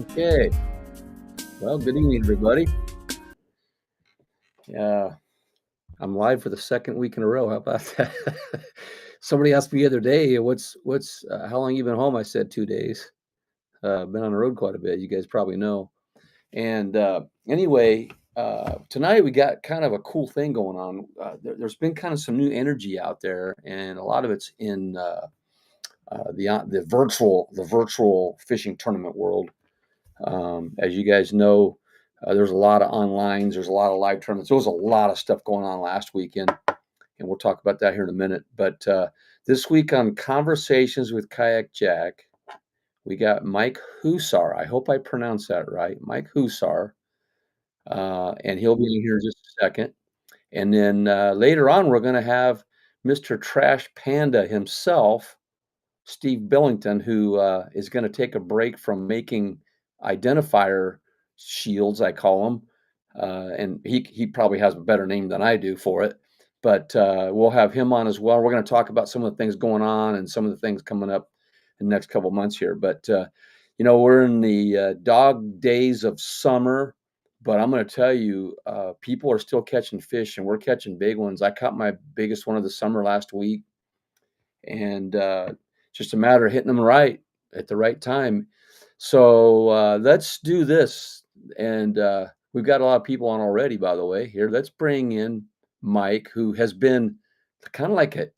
Okay. Well, good evening, everybody. Yeah, I'm live for the second week in a row. How about that? Somebody asked me the other day, what's how long you been home? I said 2 days. Been on the road quite a bit. You guys probably know. And anyway, tonight we got kind of a cool thing going on. There's been kind of some new energy out there, and a lot of it's in the virtual fishing tournament world. As you guys know, there's a lot of onlines, there's a lot of live tournaments. There was a lot of stuff going on last weekend, and we'll talk about that here in a minute. But this week on Conversations with Kayakjak, we got Mike Husar. I hope I pronounced that right. Mike Husar. And he'll be in here in just a second. And then later on, we're going to have Mr. Trash Panda himself, Steve Billington, who is going to take a break from making identifier shields, I call them, and he probably has a better name than I do for it. But we'll have him on as well. We're going to talk about some of the things going on and some of the things coming up in the next couple of months here. But we're in the dog days of summer. But I'm going to tell you, people are still catching fish, and we're catching big ones. I caught my biggest one of the summer last week, and just a matter of hitting them right at the right time. So let's do this. And we've got a lot of people on already, by the way. Here, let's bring in Mike, who has been kind of like a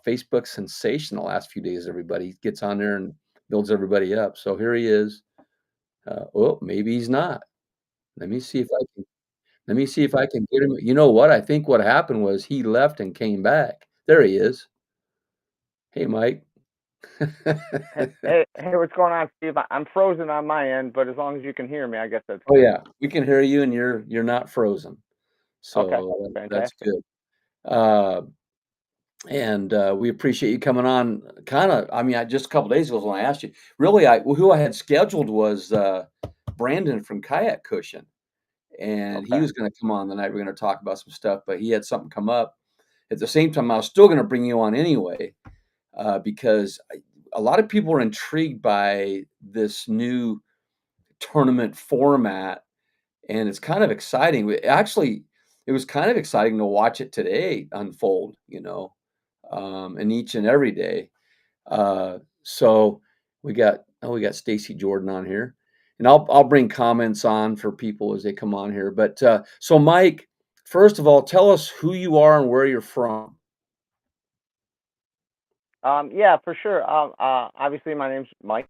Facebook sensation the last few days. Everybody gets on there and builds everybody up. So here he is. Oh, maybe he's not. Let me see if I can. Let me see if I can get him. You know what? I think what happened was he left and came back. There he is. Hey, Mike. Hey, what's going on, Steve? I'm frozen on my end, but as long as you can hear me, I guess that's Oh, good. yeah, we can hear you and you're not frozen, Okay, so that's fantastic. good. Uh, and we appreciate you coming on. Kinda, I mean, just a couple days ago when I asked you. Really, who I had scheduled was Brandon from Kayak Cushion, and he Okay. was gonna come on the night we're gonna talk about some stuff, but he had something come up. At the same time, I was still gonna bring you on anyway, because a lot of people are intrigued by this new tournament format. And it's kind of exciting. Actually, it was kind of exciting to watch it today unfold, and each and every day. So we got Stacy Jordan on here, and I'll bring comments on for people as they come on here. But so Mike, first of all, tell us who you are and where you're from. Yeah, for sure. Obviously, my name's Mike.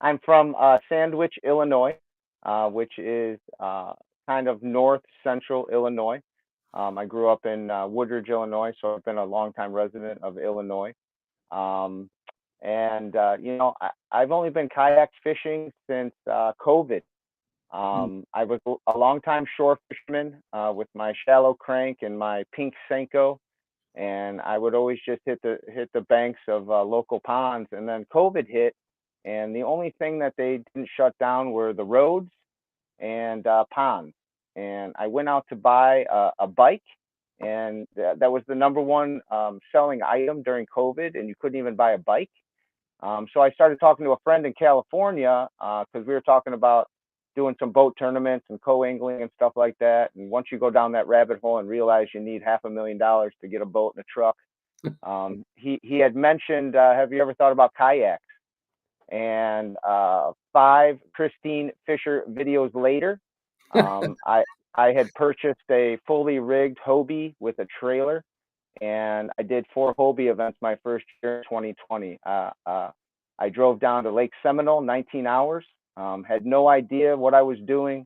I'm from Sandwich, Illinois, which is kind of north central Illinois. I grew up in Woodridge, Illinois, so I've been a longtime resident of Illinois. Um, and I've only been kayak fishing since COVID. Mm. I was a longtime shore fisherman with my shallow crank and my pink Senko, and I would always just hit the banks of local ponds. And then COVID hit, and the only thing that they didn't shut down were the roads and ponds. And I went out to buy a bike, and that was the number one selling item during COVID, and you couldn't even buy a bike. So I started talking to a friend in California because we were talking about doing some boat tournaments and co-angling and stuff like that. And once you go down that rabbit hole and realize you need $500,000 to get a boat and a truck, he had mentioned, have you ever thought about kayaks? And 5 Christine Fisher videos later, I had purchased a fully rigged Hobie with a trailer, and I did 4 Hobie events my first year in 2020. I drove down to Lake Seminole, 19 hours. Had no idea what I was doing,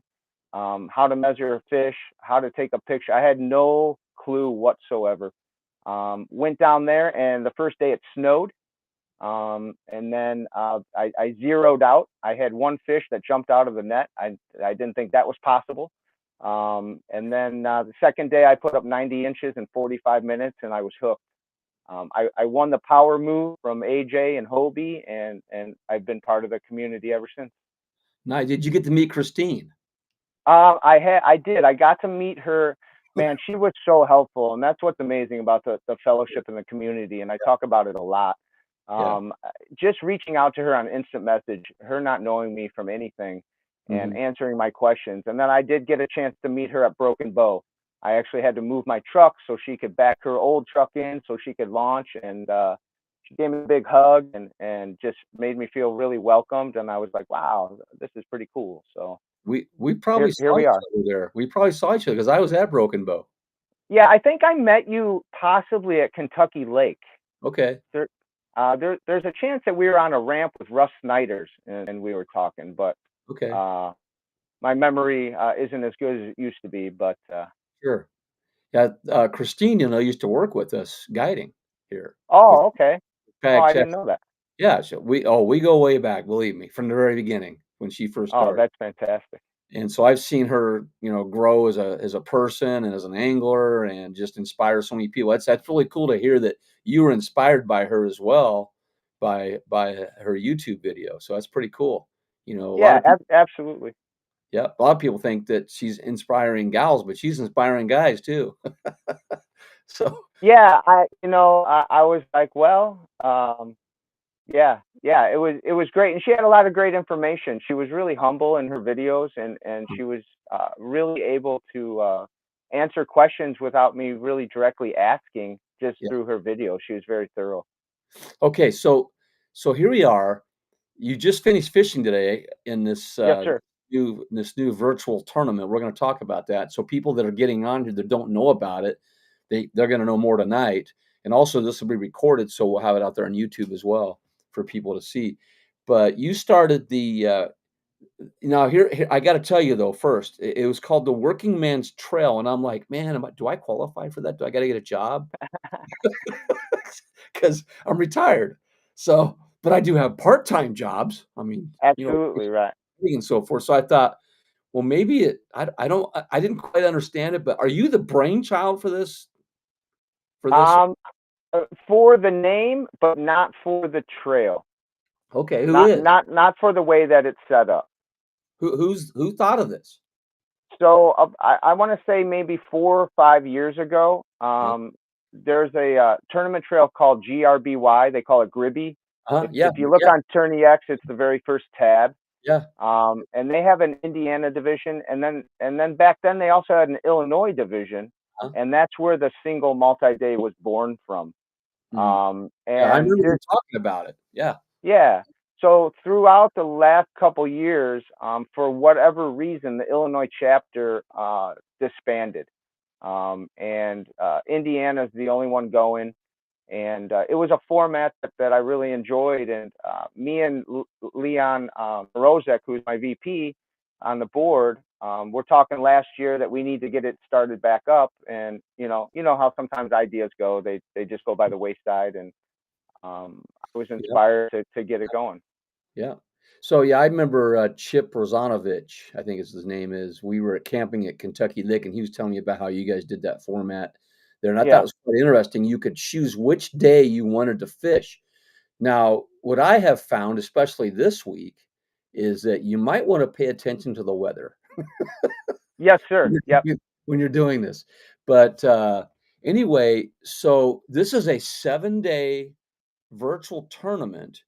how to measure a fish, how to take a picture. I had no clue whatsoever. Went down there, and the first day it snowed. And then I zeroed out. I had one fish that jumped out of the net. I didn't think that was possible. And then the second day, I put up 90 inches in 45 minutes, and I was hooked. I won the power move from AJ and Hobie, and I've been part of the community ever since. Now, did you get to meet Christine? I did. I got to meet her. Man, she was so helpful, and that's what's amazing about the fellowship in the community. And I talk about it a lot. Yeah. Just reaching out to her on instant message, her not knowing me from anything, and Hmm. answering my questions. And then I did get a chance to meet her at Broken Bow. I actually had to move my truck so she could back her old truck in so she could launch. And she gave me a big hug and just made me feel really welcomed. And I was like, wow, this is pretty cool. So We here, probably here saw we each are. other there. We probably saw each other because I was at Broken Bow. Yeah, I think I met you possibly at Kentucky Lake. Okay. There's a chance that we were on a ramp with Russ Snyder's and we were talking, but Okay. uh, my memory isn't as good as it used to be. But Sure. Yeah. Christine, used to work with us guiding here with oh, okay. Oh, I Kayakjak. didn't know that. Yeah. So we go way back. Believe me, from the very beginning when she first Oh, started. that's fantastic. And so I've seen her, grow as a person and as an angler and just inspire so many people. That's really cool to hear that you were inspired by her as well by her YouTube video. So that's pretty cool. A lot Yeah, of people, absolutely. yeah, a lot of people think that she's inspiring gals, but she's inspiring guys too. So Yeah, I was like, well, yeah, it was great, and she had a lot of great information. She was really humble in her videos, and she was really able to answer questions without me really directly asking, just yeah. through her video. She was very thorough. Okay, so here we are. You just finished fishing today in this Yes, sir. new virtual tournament. We're going to talk about that. So people that are getting on here that don't know about it, they're going to know more tonight. And also, this will be recorded, so we'll have it out there on YouTube as well for people to see. But you started the now here I got to tell you though first, it was called the Working Man's Trail, and I'm like, man, do I qualify for that? Do I got to get a job? Because I'm retired. So, but I do have part-time jobs. I mean, Absolutely right. and so forth. So I thought, well, maybe I don't I didn't quite understand it, but are you the brainchild for this for this? Um, for the name, but not for the trail. Okay, who Not is? not not for the way that it's set up. Who thought of this? So I want to say maybe 4 or 5 years ago, Yeah. there's a tournament trail called GRBY. They call it Gribby. Uh-huh. Yeah. If you look Yeah. on Tourney X, it's the very first tab. Yeah. And they have an Indiana division, and then back then they also had an Illinois division, Uh-huh. and that's where the single multi-day was born from. Mhm. Yeah, I And remember you just talking about it. Yeah. Yeah. So throughout the last couple years, for whatever reason, the Illinois chapter disbanded, and Indiana's the only one going. And it was a format that I really enjoyed. And me and Leon Rozek, who's my VP on the board, we're talking last year that we need to get it started back up. And you know how sometimes ideas go; they just go by the wayside. And I was Yeah. inspired to get it going. Yeah. So, yeah, I remember, Chip Rozanovich, I think is his name is. We were at camping at Kentucky Lick, and he was telling me about how you guys did that format there, and I thought it Yeah. was quite interesting. You could choose which day you wanted to fish. Now, what I have found, especially this week, is that you might wanna pay attention to the weather Yes, when sir. Yep. when you're doing this. But, anyway, so this is a 7-day virtual tournament,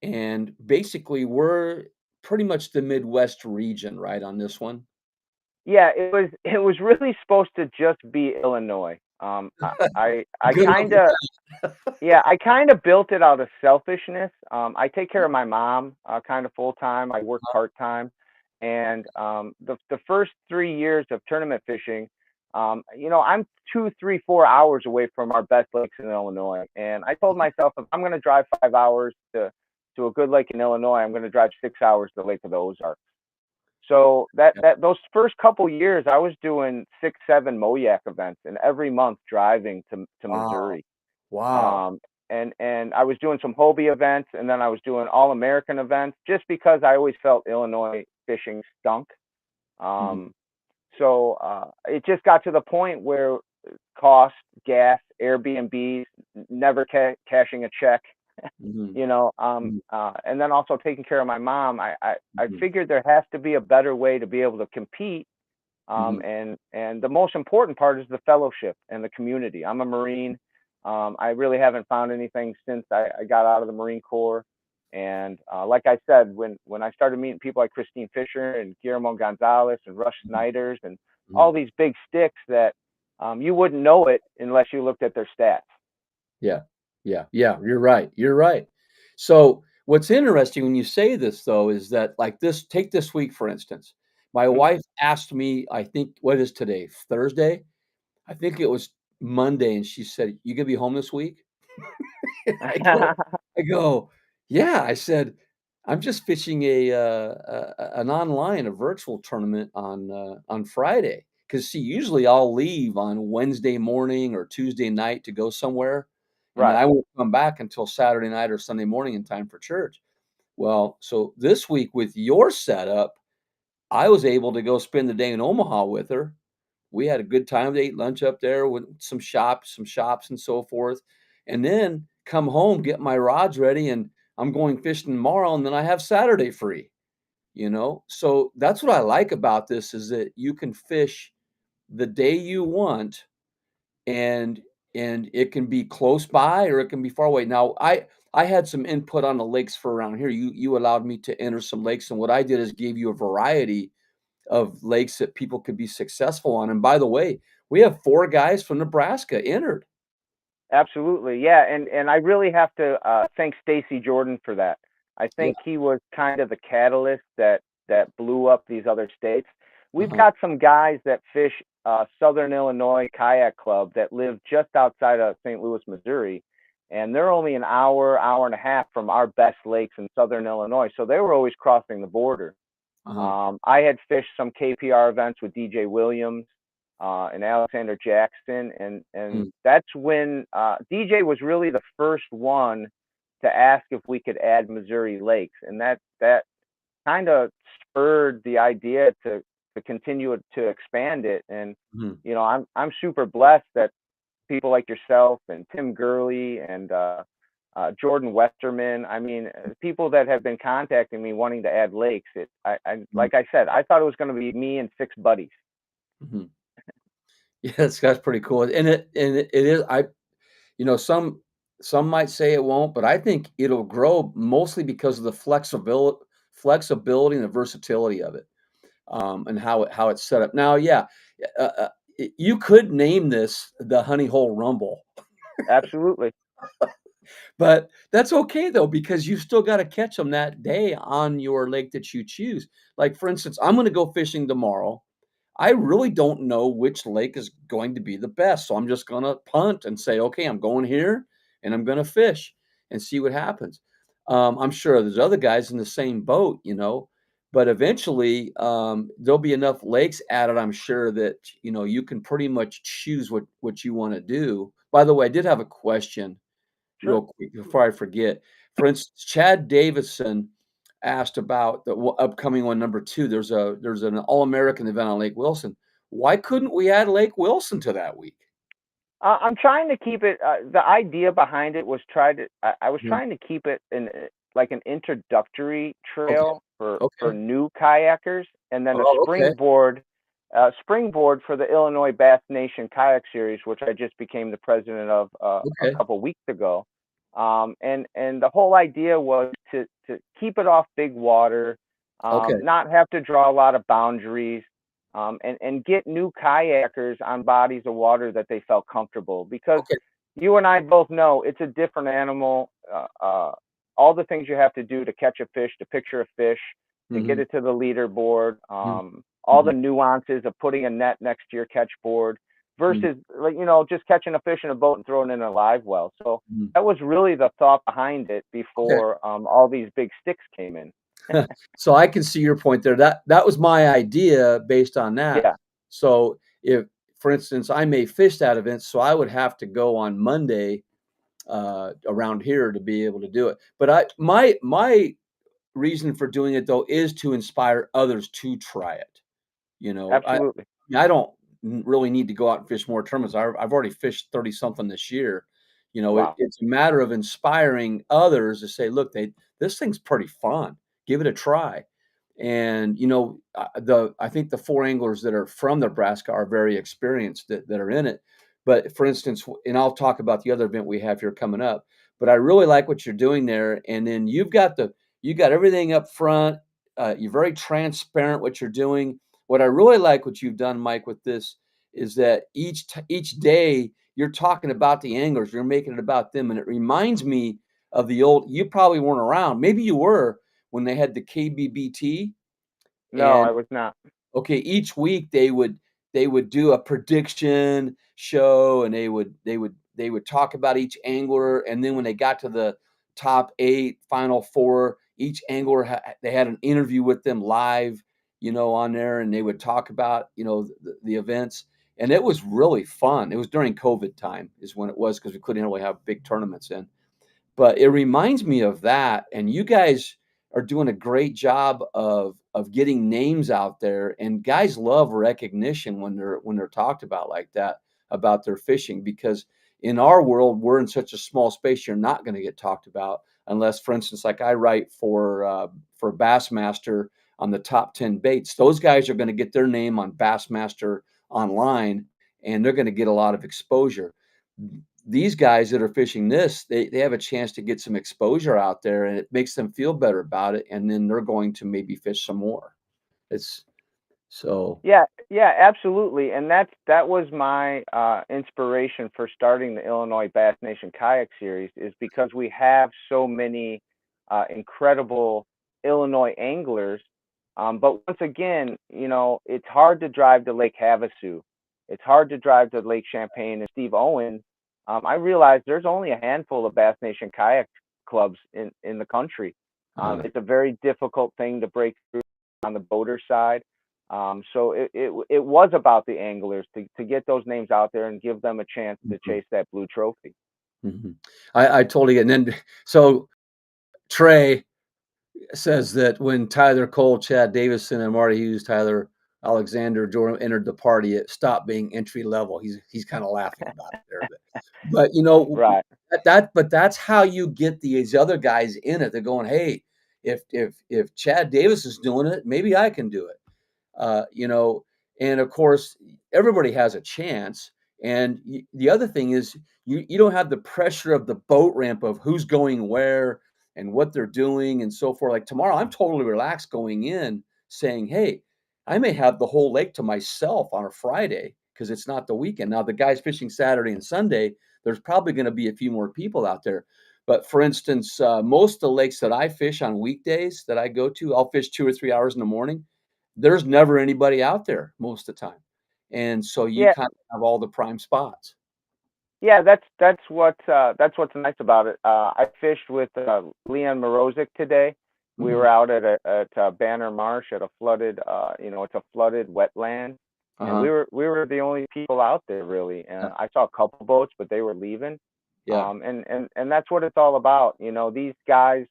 and basically, we're pretty much the Midwest region, right, on this one? Yeah. It was really supposed to just be Illinois. I Good luck kind with of that. Yeah, I kind of built it out of selfishness. I take care of my mom kind of full time. I work part time, and the first 3 years of tournament fishing, I'm 2, 3, 4 hours away from our best lakes in Illinois. And I told myself, if I'm going to drive 5 hours to a good lake in Illinois, I'm going to drive 6 hours to Lake of the Ozarks. So Yeah. those first couple years, I was doing 6, 7 Moyak events, and every month driving to Wow. Missouri. Wow. um, and I was doing some Hobie events, and then I was doing All American events, just because I always felt Illinois fishing stunk. Mhm, Um, so it just got to the point where cost, gas, Airbnbs, never cashing a check, mhm, mhm, and then also taking care of my mom. I mhm, figured there has to be a better way to be able to compete. mhm, And the most important part is the fellowship and the community. I'm a Marine. I really haven't found anything since I got out of the Marine Corps. And like I said, when I started meeting people like Christine Fisher and Guillermo Gonzalez and Rush Mhm, Snyders and mhm. all these big sticks that you wouldn't know it unless you looked at their stats. Yeah. Yeah. Yeah. You're right. You're right. So what's interesting when you say this though is that like this, take this week for instance. My Hmm. wife asked me, I think what is today? Thursday? I think it was Monday, and she said, "You gonna be home this week?" I go, "Yeah." I said, "I'm just fishing an online, a virtual tournament on Friday. Because see, usually I'll leave on Wednesday morning or Tuesday night to go somewhere, and then Right. I won't come back until Saturday night or Sunday morning in time for church. Well, so this week with your setup, I was able to go spend the day in Omaha with her. We had a good time. They ate lunch up there with some shops and so forth, and then come home, get my rods ready, and I'm going fishing tomorrow, and then I have Saturday free, you know? So that's what I like about this is that you can fish the day you want and it can be close by or it can be far away. Now, I had some input on the lakes for around here. You allowed me to enter some lakes, and what I did is gave you a variety of lakes that people could be successful on, and by the way, we have 4 guys from Nebraska entered. Absolutely, yeah, and I really have to thank Stacy Jordan for that. I Yeah, think he was kind of the catalyst that blew up these other states. We've uh-huh, got some guys that fish Southern Illinois Kayak Club that live just outside of St. Louis, Missouri, and they're only an hour, hour and a half from our best lakes in Southern Illinois. So they were always crossing the border. uh-huh, I had fished some KPR events with DJ Williams and Alexander Jackson, and mm, that's when DJ was really the first one to ask if we could add Missouri lakes, and that kind of spurred the idea to continue to expand it. And mhm, I'm super blessed that people like yourself and Tim Gurley and Jordan Westerman. I mean, people that have been contacting me wanting to add lakes. mhm, Like I said, I thought it was going to be me and 6 buddies. mhm. Yeah, that's pretty cool, and it is some might say it won't, but I think it'll grow mostly because of the flexibility and the versatility of it, and how it's set up. Now, yeah, you could name this the Honey Hole Rumble. Absolutely. But that's okay though, because you still gotta catch them that day on your lake that you choose. Like, for instance, I'm gonna go fishing tomorrow. I really don't know which lake is going to be the best, so I'm just gonna punt and say, "Okay, I'm going here, and I'm gonna fish and see what happens." I'm sure there's other guys in the same boat, but eventually, there'll be enough lakes added, I'm sure that, you can pretty much choose what you wanna do. By the way, I did have a question Sure. real quick before I forget. For instance, Chad Davison asked about the upcoming one, number 2. There's an All-American event on Lake Wilson. Why couldn't we add Lake Wilson to that week? I'm trying to keep it. The idea behind it was I was Mhm. trying to keep it in like an introductory Okay. trail for Okay. new kayakers, and then a Oh, okay. springboard for the Illinois Bass Nation Kayak Series, which I just became the president of a Okay. couple weeks ago. And the whole idea was to keep it off big water, Okay. not have to draw a lot of boundaries, and get new kayakers on bodies of water that they felt comfortable, because Okay. you and I both know it's a different animal. All the things you have to do to catch a fish, to picture a fish, to get Mhm. it to the leaderboard, Mhm. all the Mhm. nuances of putting a net next to your catch board Mhm. versus, like, just catching a fish in a boat and throwing it in a live well. So Mhm. that was really the thought behind it Okay. before all these big sticks came in. So I can see your point there. That was my idea based on that. Yeah, So if, for instance, I may fish that event, so I would have to go on Monday around here to be able to do it. But my reason for doing it though is to inspire others to try it. absolutely. I don't really need to go out and fish more tournaments. I've already fished 30 something this year. Wow. It's a matter of inspiring others to say, look, this thing's pretty fun. Give it a try. And I think the 4 anglers that are from Nebraska are very experienced that are in it. But for instance, and I'll talk about the other event we have here coming up, but I really like what you're doing there. And then you got everything up front. You're very transparent what you're doing. What I really like what you've done, Mike, with this is that each day you're talking about the anglers, you're making it about them, and it reminds me of the old. You probably weren't around, maybe you were when they had the KBBT, No, and I was not. okay, each week they would do a prediction show, and they would talk about each angler, and then when they got to the top 8, final 4, each angler they had an interview with them live, on there, and they would talk about, the events, and it was really fun. It was during COVID time is when it was because we couldn't really have big tournaments in. But it reminds me of that, and you guys are doing a great job of getting names out there, and guys love recognition when they're talked about like that about their fishing, because in our world, we're in such a small space, you're not going to get talked about unless, for instance, like I write for Bassmaster on the top 10 baits. Those guys are going to get their name on Bassmaster online, and they're going to get a lot of exposure. These guys that are fishing this, they have a chance to get some exposure out there, and it makes them feel better about it, and then they're going to maybe fish some more. It's so Yeah, yeah, absolutely. And that was my inspiration for starting the Illinois Bass Nation Kayak Series, is because we have so many incredible Illinois anglers. But once again, it's hard to drive to Lake Havasu. It's hard to drive to Lake Champlain and Steve Owen. I realized there's only a handful of Bass Nation kayak clubs in the country. uh, It's a very difficult thing to break through on the boater side. So it was about the anglers to get those names out there and give them a chance to mhm, chase that blue trophy. mhm. I totally get. And then so Trey says that when Tyler Cole, Chad Davison, and Marty Hughes, Tyler Alexander, Jordan entered the party, it stopped being entry level. He's kind of laughing about it there, but Right. but that's how you get these other guys in it. They're going, hey, if Chad Davis is doing it, maybe I can do it. uh, you know, and of course, everybody has a chance. And the other thing is, you don't have the pressure of the boat ramp of who's going where and what they're doing and so forth. Like tomorrow, I'm totally relaxed going in, saying, "Hey, I may have the whole lake to myself on a Friday because it's not the weekend." Now, the guys fishing Saturday and Sunday, there's probably going to be a few more people out there. But for instance, most of the lakes that I fish on weekdays that I go to, I'll fish 2 or 3 hours in the morning. There's never anybody out there most of the time, and so you Yeah. kind of have all the prime spots. Yeah. That's what's nice about it. I fished with Leon Morozic today. We Mhm. were out at Banner Marsh at a flooded it's a flooded wetland, and Uh-huh. we were the only people out there really. Yeah, I saw a couple boats, but they were leaving. yeah. And that's what it's all about. These guys,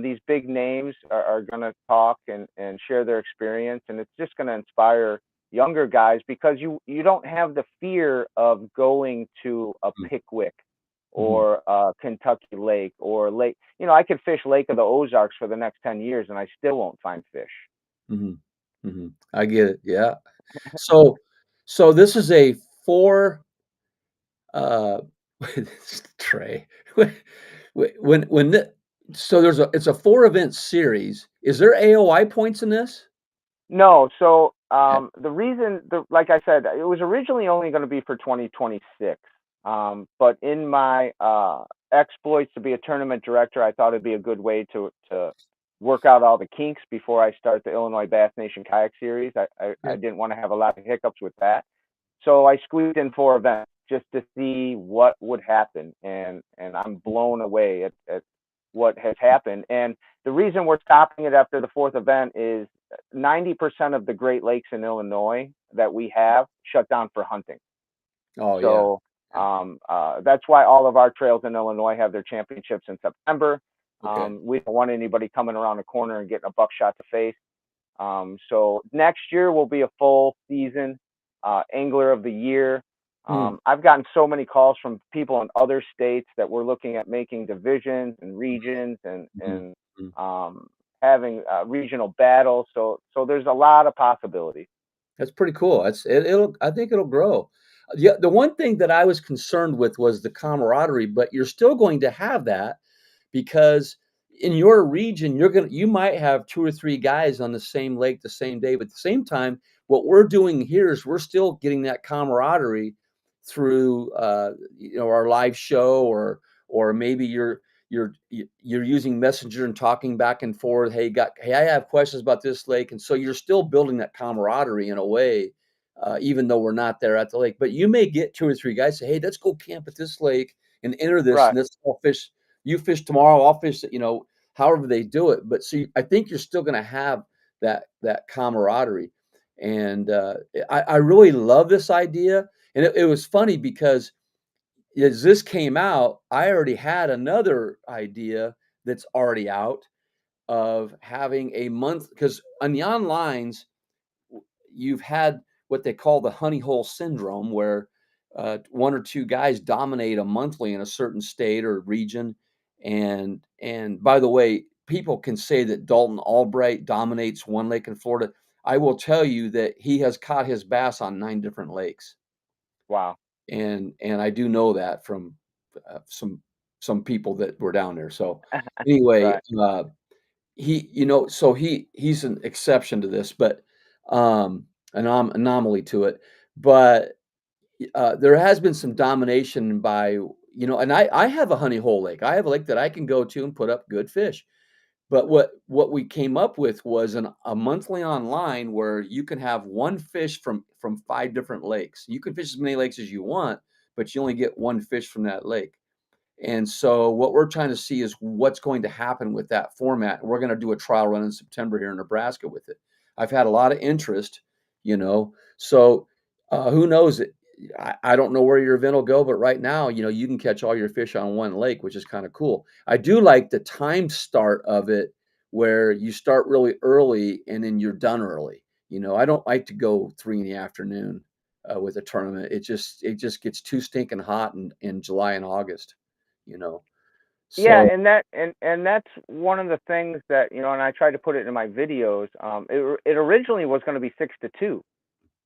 these big names are going to talk and share their experience, and it's just going to inspire younger guys, because you don't have the fear of going to a Mm, Pickwick mhm, or Kentucky Lake or Lake. I could fish Lake of the Ozarks for the next 10 years and I still won't find fish. mhm, mhm. I get it, yeah. So so this is a 4, uh Trey. When the so it's a 4 event series. Is there AOI points in this? No, so Okay, like I said, it was originally only going to be for 2026. But in my exploits to be a tournament director, I thought it'd be a good way to work out all the kinks before I start the Illinois Bass Nation Kayak Series. I okay. didn't want to have a lot of hiccups with that. So I squeezed in 4 events just to see what would happen, and I'm blown away at what has happened. And the reason we're stopping it after the fourth event is 90% of the Great Lakes in Illinois that we have shut down for hunting. Oh, yeah, So yeah. that's why all of our trails in Illinois have their championships in September. Okay. We don't want anybody coming around the corner and getting a buckshot to face. So next year will be a full season angler of the year. Mm, I've gotten so many calls from people in other states that we're looking at making divisions and regions and mhm, and mm. um, having regional battles. So there's a lot of possibilities. That's pretty cool. It'll I think it'll grow. Yeah, the one thing that I was concerned with was the camaraderie, but you're still going to have that because in your region, you might have 2 or 3 guys on the same lake the same day, but at the same time, what we're doing here is we're still getting that camaraderie through, our live show or maybe you're using Messenger and talking back and forth. Hey, I have questions about this lake, and so you're still building that camaraderie in a way, even though we're not there at the lake. But you may get 2 or 3 guys say, "Hey, let's go camp at this lake and enter this, Right. and let's all fish. You fish tomorrow, I'll fish, however they do it." But see, I think you're still gonna have that camaraderie. And I really love this idea. And it was funny because as this came out, I already had another idea that's already out of having a month because on the onlines, you've had what they call the honey hole syndrome, where one or two guys dominate a monthly in a certain state or region. And by the way, people can say that Dalton Albright dominates one lake in Florida. I will tell you that he has caught his bass on 9 different lakes, Wow. and I do know that from some people that were down there. So anyway, Right. he's an exception to this, but anomaly to it. But there has been some domination by and I have a honey hole lake. I have a lake that I can go to and put up good fish. But what we came up with was a monthly online where you can have one fish from 5 different lakes. You can fish as many lakes as you want, but you only get one fish from that lake. And so what we're trying to see is what's going to happen with that format. We're going to do a trial run in September here in Nebraska with it. I've had a lot of interest, so who knows? I don't know where your event will go, but right now, you can catch all your fish on one lake, which is kind of cool. I do like the time start of it where you start really early and then you're done early. I don't like to go 3 in the afternoon with a tournament. It just gets too stinking hot in July and August you know. Yeah, So and that's one of the things that, and I tried to put it in my videos. It originally was going to be 6 to 2.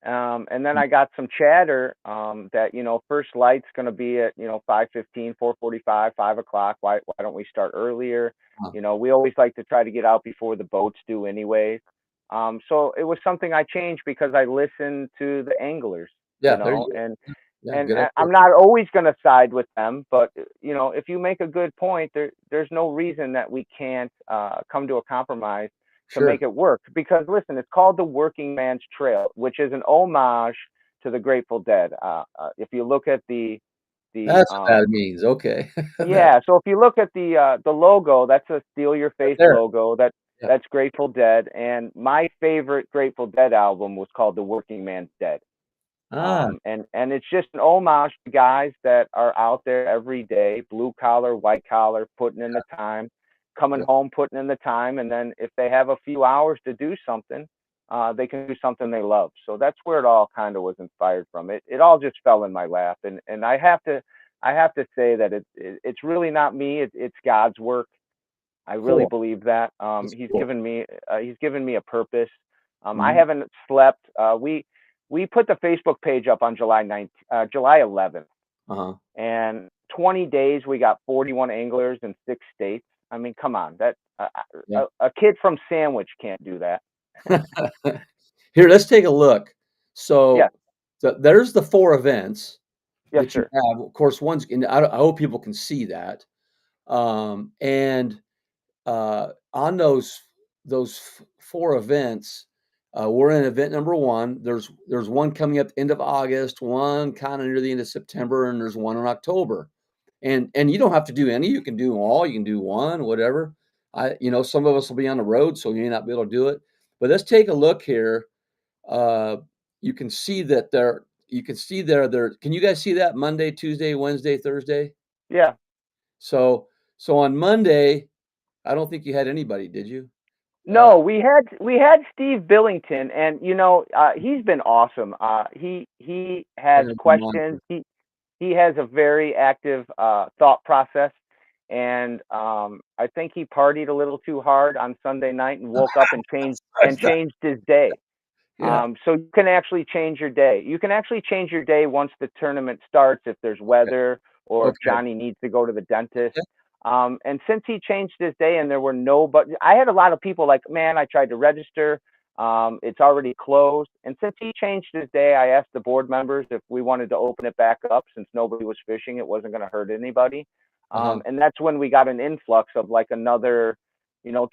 And then I got some chatter that, first light's going to be at, 5:15, 4:45, 5 o'clock. Why don't we start earlier? uh, We always like to try to get out before the boats do anyways. So it was something I changed because I listened to the anglers, yeah, there you go. and Yeah, and good idea. I'm not always going to side with them, but if you make a good point, there's no reason that we can't come to a compromise to make Sure. it work. Because listen, it's called the Working Man's Trail, which is an homage to the Grateful Dead. If you look at the That's what that means. Okay. That's yeah, so if you look at the logo, that's a Steal Your right Face there. logo. Yeah. That's Grateful Dead, and my favorite Grateful Dead album was called The Working Man's Dead. Ah, And it's just an homage to guys that are out there every day, blue collar, white collar, putting in the time, coming yeah, home, putting in the time, and then if they have a few hours to do something, they can do something they love. So that's where it all kind of was inspired from. It all just fell in my lap, and I have to say that it's really not me. It's God's work. I really cool. believe that. That's cool. He's given me a purpose. I Mhm. haven't slept. We put the Facebook page up on July 11th, Uh-huh. and 20 days we got 41 anglers in 6 states. I mean, come on, that Yeah. a kid from Sandwich can't do that. Here, let's take a look. Yes, So there's the 4 events yes, that you sir. have. Of course, one's and I hope people can see that. And on those 4 events, we're in event number 1. There's one coming up end of August, one kinda near the end of September, and there's one in October. And you don't have to do any, you can do them all, you can do 1, whatever. Some of us will be on the road, so you may not be able to do it. But let's take a look here. Uh, you can see that there can you guys see that Monday, Tuesday, Wednesday, Thursday? Yeah. So on Monday, I don't think you had anybody, did you? Uh, No, we had Steve Billington, and he's been awesome. He has and a questions. monitor. He has a very active thought process, and I think he partied a little too hard on Sunday night and woke up and changed his day. Yeah. So you can actually change your day. You can actually change your day once the tournament starts if there's weather or if Okay. Johnny needs to go to the dentist. Yeah. And since he changed his day and there were no, but I had a lot of people like, man, I tried to register. It's already closed. And since he changed his day, I asked the board members if we wanted to open it back up since nobody was fishing. It wasn't going to hurt anybody. Uh-huh. And that's when we got an influx of like another,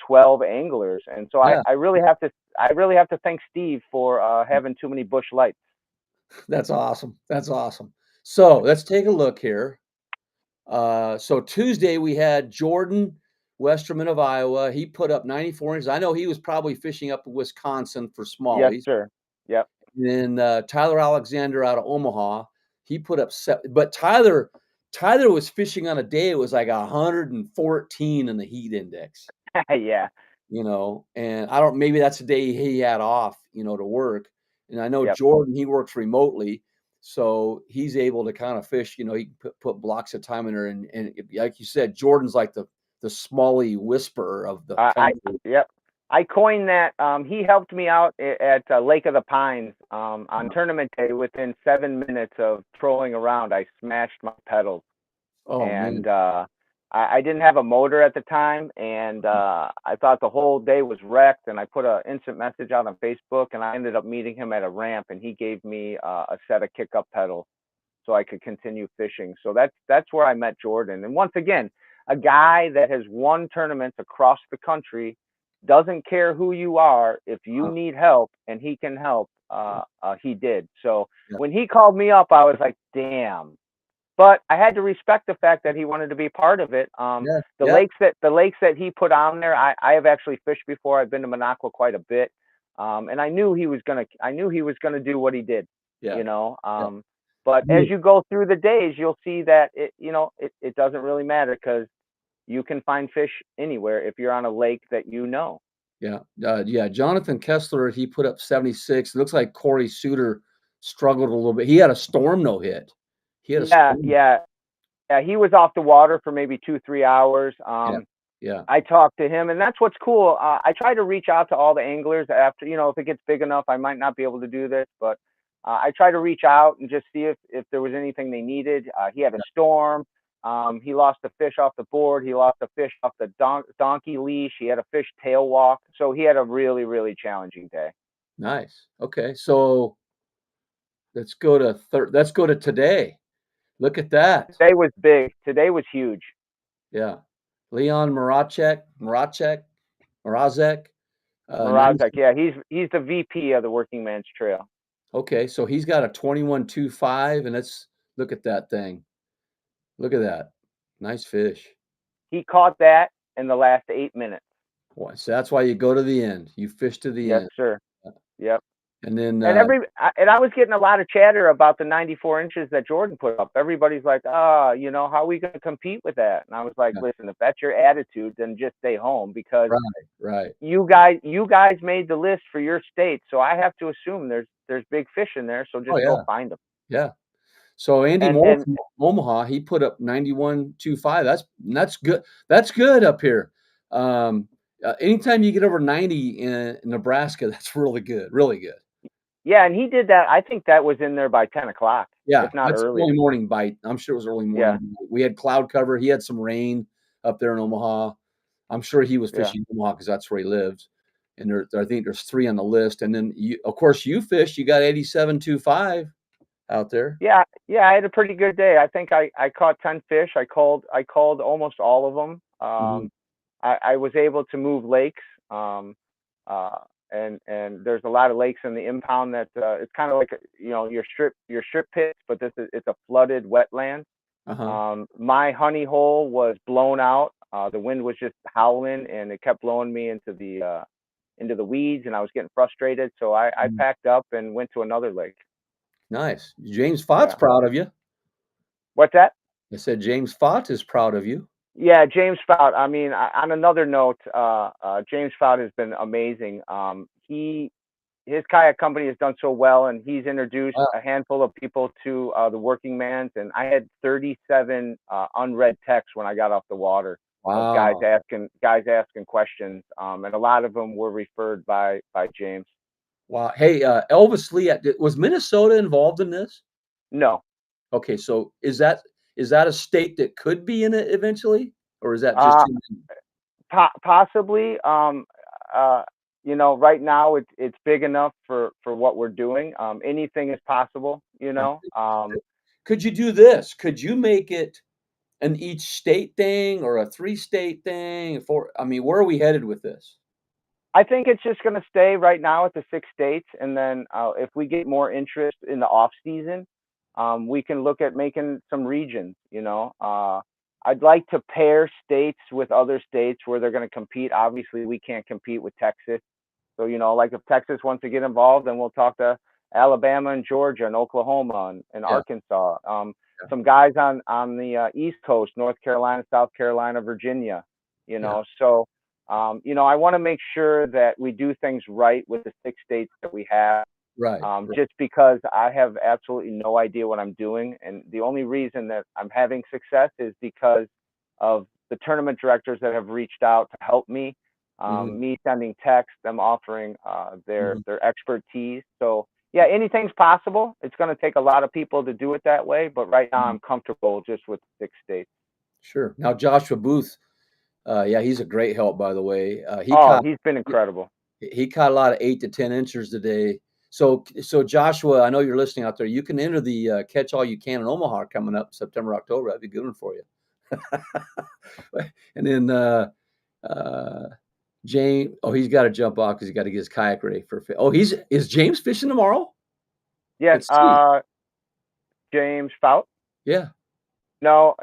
12 anglers. And so I, Yeah. I really have to, I really have to thank Steve for having too many bush lights. That's awesome. That's awesome. So let's take a look here. So Tuesday we had Jordan Westerman of Iowa. He put up 94 inches. I know he was probably fishing up in Wisconsin for Yes, smallies. sir. Yep. And then Tyler Alexander out of Omaha, he put up but Tyler was fishing on a day it was like 114 in the heat index, Yeah. and I don't maybe that's the day he had off, to work. And I know Yep. Jordan, he works remotely, so he's able to kind of fish, he can put blocks of time in there and like you said, Jordan's like the smally whisperer of the I country. yep. I coined that. He helped me out at Lake of the Pines on Yeah. tournament day. Within 7 minutes of trolling around, I smashed my pedals, Oh and man. I didn't have a motor at the time, and I thought the whole day was wrecked. And I put an instant message out on Facebook, and I ended up meeting him at a ramp, and he gave me a set of kick-up pedals so I could continue fishing. So that's where I met Jordan. And once again, a guy that has won tournaments across the country, doesn't care who you are. If you Uh, need help and he can help, he did. So yeah. when he called me up, I was like, damn. But I had to respect the fact that he wanted to be part of it. Yeah. The Yeah. lakes that he put on there, I have actually fished before. I've been to Minocqua quite a bit, and I knew he was gonna do what he did, Yeah. you know. Yeah. But as You you go through the days, you'll see that it doesn't really matter because you can find fish anywhere if you're on a lake that you know. Yeah, yeah, Jonathan Kessler, he put up 76. It looks like Corey Suter struggled a little bit. He had a storm no hit. He had a Yeah, storm. yeah, yeah. He was off the water for maybe 2, 3 hours. Yeah, yeah, I talked to him, and that's what's cool. I try to reach out to all the anglers after, if it gets big enough, I might not be able to do this, but I try to reach out and just see if there was anything they needed. He had a yeah. storm. He lost a fish off the board. He lost a fish off the donkey leash. He had a fish tail walk. So he had a really, really challenging day. Nice. Okay, so let's go to today. Look at that. Today was big. Today was huge. Yeah. Leon Morazek, 90. Mrazek, yeah, he's the VP of the Working Man's Trail. Okay, so he's got a 21.25, and let's look at that thing. Look at that. Nice fish. He caught that in the last 8 minutes. Boy, so that's why you go to the end. You fish to the Yes, end. sir. Yep. And then, And I was getting a lot of chatter about the 94 inches that Jordan put up. Everybody's like, how are we going to compete with that? And I was like, yeah, listen, if that's your attitude, then just stay home because right, right. you guys made the list for your state. So I have to assume there's big fish in there. So Oh, just go yeah, find them. yeah. So Andy And Moore and from Omaha, he put up 91.25. That's good. That's good up here. Um, Anytime you get over 90 in Nebraska, that's really good, really good. yeah, and he did that. I think that was in there by 10 o'clock, Yeah, if not that's early earlier. morning bite. I'm sure it was early morning Yeah, bite. We had cloud cover. He had some rain up there in Omaha. I'm sure he was yeah. fishing in Omaha because that's where he lives. And I think there's 3 on the list. And then of course, you fished. You got 87.25 out there. Yeah, yeah, I had a pretty good day. I think I caught 10 fish. I called almost all of them. Mhm. I was able to move lakes. Uh, and there's a lot of lakes in the impound that it's kind of like your strip pits, but it's a flooded wetland. Uh-huh. My honey hole was blown out. The wind was just howling, and it kept blowing me into the weeds, and I was getting frustrated. So I Mhm. packed up and went to another lake. Nice. James Fott's Yeah. proud of you. What's that? I said James Fott is proud of you. Yeah, James Fout. I mean, on another note, James Fout has been amazing. His kayak company has done so well, and he's introduced Wow. a handful of people to the Working Man's, and I had 37 unread texts when I got off the water of guys Wow. asking questions, and a lot of them were referred by James. Wow. Hey, Elvis Lee, was Minnesota involved in this? No. Okay, so is that a state that could be in it eventually, or is that just Uh, too many? Possibly. Uh, right now it's big enough for what we're doing. Anything is possible. Could you do this? Could you make it an each state thing or a three-state thing? I mean, where are we headed with this? I think it's just going to stay right now at the 6 states, and then if we get more interest in the off season, we can look at making some regions. I'd like to pair states with other states where they're going to compete. Obviously, we can't compete with Texas. So, like if Texas wants to get involved, then we'll talk to Alabama and Georgia and Oklahoma and Yeah, Arkansas. yeah, Some guys on the East Coast, North Carolina, South Carolina, Virginia. yeah. So I want to make sure that we do things right with the 6 states that we have. Right, right. Just because I have absolutely no idea what I'm doing, and the only reason that I'm having success is because of the tournament directors that have reached out to help me, Mhm, me sending texts, them offering their mhm, their expertise. So yeah, anything's possible. It's going to take a lot of people to do it that way, but right now mhm. I'm comfortable just with 6 states. Sure. Now Joshua Booth, yeah, he's a great help, by the way. He Oh, caught he's been incredible. he caught a lot of 8 to 10 inchers today. So Joshua, I know you're listening out there. You can enter the Catch All You Can in Omaha coming up September, October. That'd be a good one for you. And then uh, James, oh, he's got to jump off because he got to get his kayak ready for. Oh, is James fishing tomorrow? Yes, Let's see. James Fout. Yeah. No,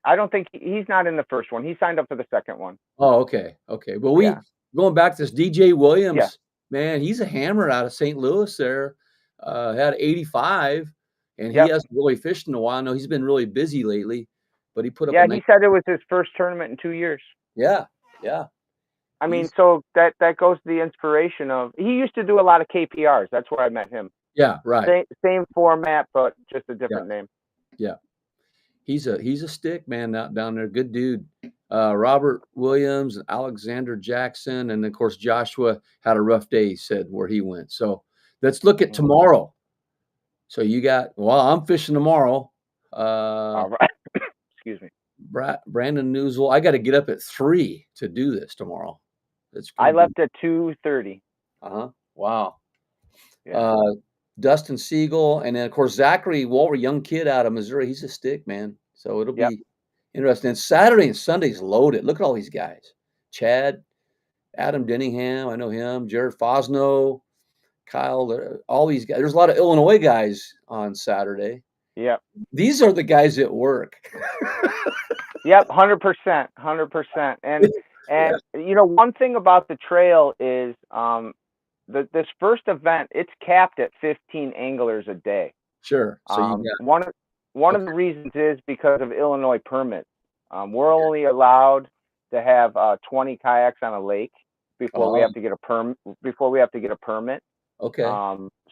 I don't think he's not in the first one. He signed up for the second one. Oh, okay. Okay. Well, Yeah. we going back to this DJ Yeah. Williams, man, he's a hammer out of St. Louis there. Had 85, and he Yep. hasn't really fished in a while. No, he's been really busy lately, but he put up a Yeah, nice. he said it was his first tournament in 2 years. Yeah, yeah. I mean, He's so that goes to the inspiration of he used to do a lot of KPRs. That's where I met him. yeah, right. Same format, but just a Yeah, different name. yeah. He's a stick man out down there. Good dude. Robert Williams and Alexander Jackson, and of course Joshua had a rough day. He said where he went. So let's look at Mhm. tomorrow. So you got well, I'm fishing tomorrow. All right. Excuse me. Brandon Newsel. I got to get up at 3 to do this tomorrow. It's I gonna be left at 2:30. uh-huh. Wow. Yeah. Uh Dustin Siegel, and then of course Zachary Walter, young kid out of Missouri. He's a stick, man. So it'll Yep. be interesting. And Saturday and Sunday's loaded. Look at all these guys. Chad, Adam Denningham, I know him, Jared Fosno, Kyle, all these guys. There's a lot of Illinois guys on Saturday. Yep. These are the guys at work. Yep. 100%. 100%. And Yeah, and one thing about the trail is this first event, it's capped at 15 anglers a day. sure. So you Um, got one of one of okay. the reasons is because of Illinois permits. We're only allowed to have 20 kayaks on a lake before we Oh, have to get a before we have to get a permit. okay.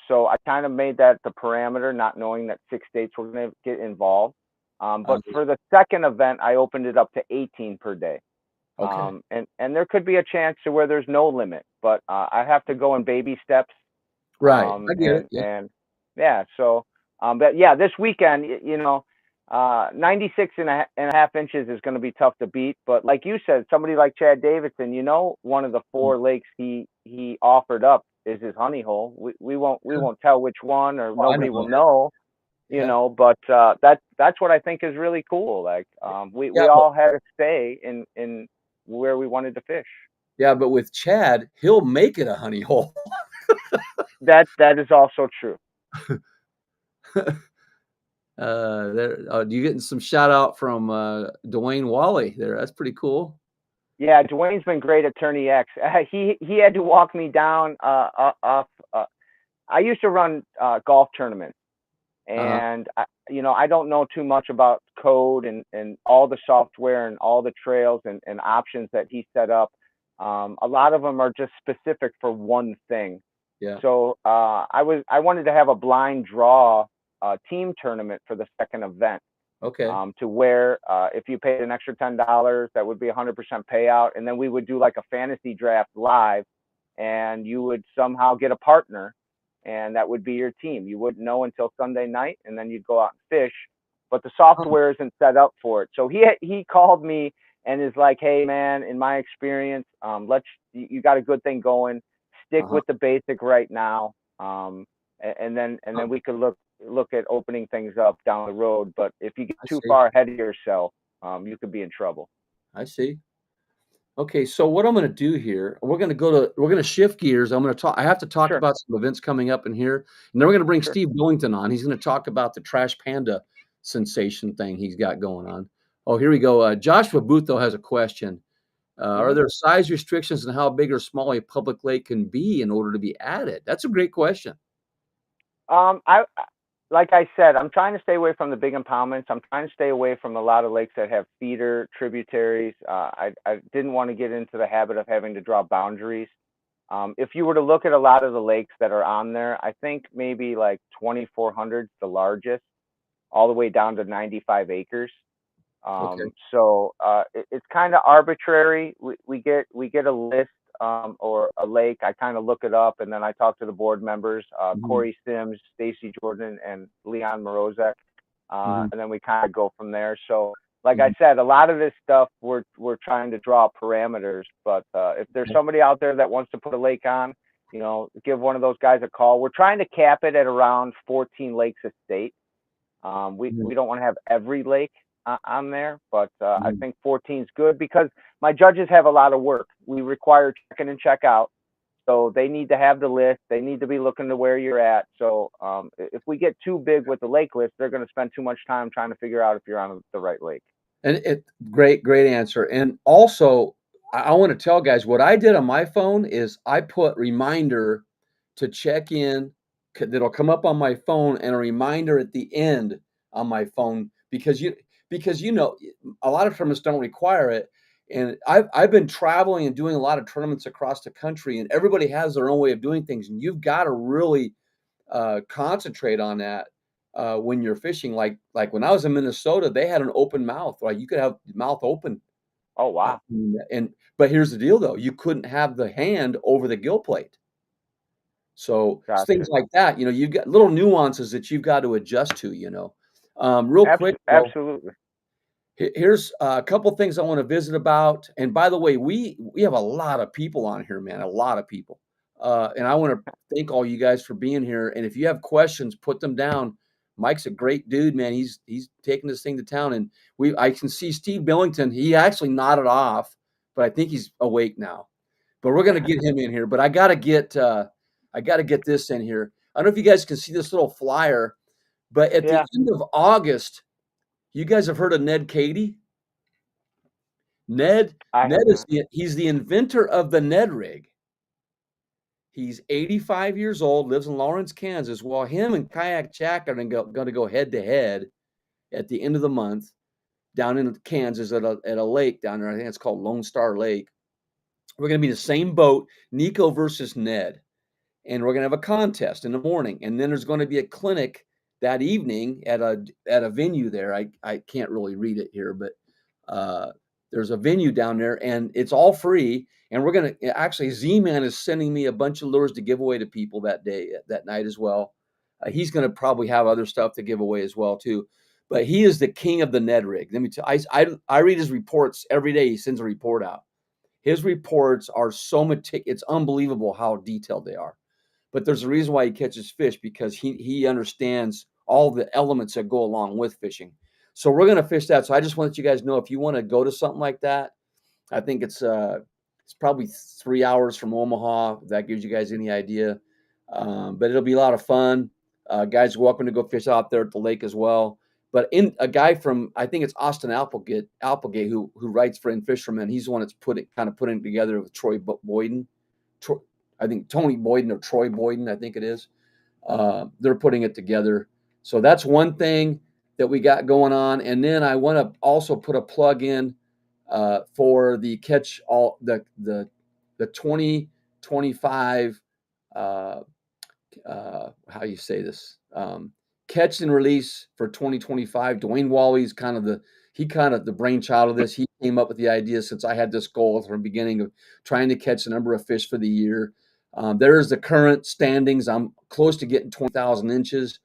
So I kind of made that the parameter, not knowing that 6 states were going to get involved. But for the second event, I opened it up to 18 per day. Okay. And there could be a chance to where there's no limit, but I have to go in baby steps. Right. I get it. Yeah. And yeah, so but yeah, this weekend, 96 and a half inches is going to be tough to beat. But like you said, somebody like Chad Davidson, one of the Mm. 4 lakes he offered up is his honey hole. We Yeah. won't tell which one, or Oh, I know. nobody will know, Yeah. but that's what I think is really cool. Like we Yeah, but all had a say in where we wanted to fish. yeah, but with Chad, he'll make it a honey hole. That is also true. You getting some shout out from Dwayne Wally there. That's pretty cool. Yeah, Dwayne's been great at Tourney X. He had to walk me down off. I used to run golf tournaments, Uh-huh. and I don't know too much about code and all the software and all the trails and options that he set up. A lot of them are just specific for one thing. Yeah. So I wanted to have a blind draw team tournament for the second event, Okay. to where if you paid an extra $10, that would be 100% payout, and then we would do like a fantasy draft live. and you would somehow get a partner, and that would be your team. You wouldn't know until Sunday night, and then you'd go out and fish. But the Oh, software isn't set up for it. So he called me and is like, "Hey man, in my experience, let's you got a good thing going. Stick uh-huh. with the basic right now, and then we could look at opening things up down the road. But if you get I too see. far ahead of yourself, you could be in trouble." I see. Okay, so what I'm gonna do here, we're gonna shift gears. I have to talk Sure, about some events coming up in here, and then we're gonna bring sure. Steve Billington on. He's gonna talk about the Trash Panda sensation thing he's got going on. Oh, here we go. Joshua Booth, though, has a question. Are hmm there size restrictions on how big or small a public lake can be in order to be added? That's a great question. I like I said, I'm trying to stay away from the big impoundments. I'm trying to stay away from a lot of lakes that have feeder tributaries. I didn't want to get into the habit of having to draw boundaries. If you were to look at a lot of the lakes that are on there, I think maybe like 2,400 is the largest, all the way down to 95 acres. Okay. It's kind of arbitrary. We get a list, or a lake. I kind of look it up, and then I talk to the board members, Mhm, Corey Sims, Stacy Jordan, and Leon Morozek, mhm, and then we kind of go from there. So, like I mhm. said, a lot of this stuff we're trying to draw parameters. But if there's Okay. somebody out there that wants to put a lake on, give one of those guys a call. We're trying to cap it at around 14 lakes a state. We Mhm, we don't want to have every lake on there, but I mhm. think 14 is good because my judges have a lot of work. We require check in and check out, so they need to have the list. They need to be looking to where you're at. So if we get too big with the lake list, they're going to spend too much time trying to figure out if you're on the right lake. And it great answer. And also, I wanna tell guys what I did on my phone is I put reminder to check in, that'll come up on my phone and a reminder at the end on my phone because, a lot of tournaments don't require it. And I've been traveling and doing a lot of tournaments across the country, and everybody has their own way of doing things, and you've gotta really concentrate on that when you're fishing. Like when I was in Minnesota, they had an open mouth. Like you could have your mouth open, Oh wow, and but here's the deal though: you couldn't have the hand over the gill plate. So it's things gotcha. like that. You've got little nuances that you've got to adjust to. Real quick though, Absolutely. here's a couple things I want to visit about. And by the way, we have a lot of people on here, man, a lot of people. And I want to thank all you guys for being here. And if you have questions, put them down. Mike's a great dude, man. He's taking this thing to town. And I can see Steve Billington. He actually nodded off, but I think he's awake now. But we're gonna get him in here. But I gotta get this in here. I don't know if you guys can see this little flyer, but at the Yeah, end of August, you guys have heard of Ned Cady? Ned I Ned have is not. he's the inventor of the Ned rig. He's 85 years old, lives in Lawrence, Kansas. Well, him and Kayakjak are gonna go head to head at the end of the month down in Kansas at a lake down there. I think it's called Lone Star Lake. We're gonna be the same boat, Nico versus Ned. And we're gonna have a contest in the morning, and then there's gonna be a clinic that evening at a venue there. I can't really read it here, but uh, there's a venue down there, and it's all free. And we're gonna actually Z-Man is sending me a bunch of lures to give away to people that day that night as well. He's gonna probably have other stuff to give away as well too. But he is the king of the Ned rig. Let me tell. I read his reports every day. He sends a report out. His reports are so it's unbelievable how detailed they are. But there's a reason why he catches fish because he understands all the elements that go along with fishing. So we're gonna fish that. So I just want you guys know if you want to go to something like that, I think it's probably 3 hours from Omaha. If that gives you guys any idea. But it'll be a lot of fun. Guys are welcome to go fish out there at the lake as well. But in a guy from I think it's Austin Applegate who writes for In Fisherman. He's the one that's putting it together with Troy Boyden. Troy, I think Tony Boyden or Troy Boyden, I think it is. They're putting it together. So that's one thing that we got going on. And then I want to also put a plug in for the catch all the 2025 uh, how do you say this catch and release for 2025. Dwayne Wally's kind of he kind of the brainchild of this. He came up with the idea since I had this goal from the beginning of trying to catch a number of fish for the year. There's the current standings. I'm close to getting 20,000 inches.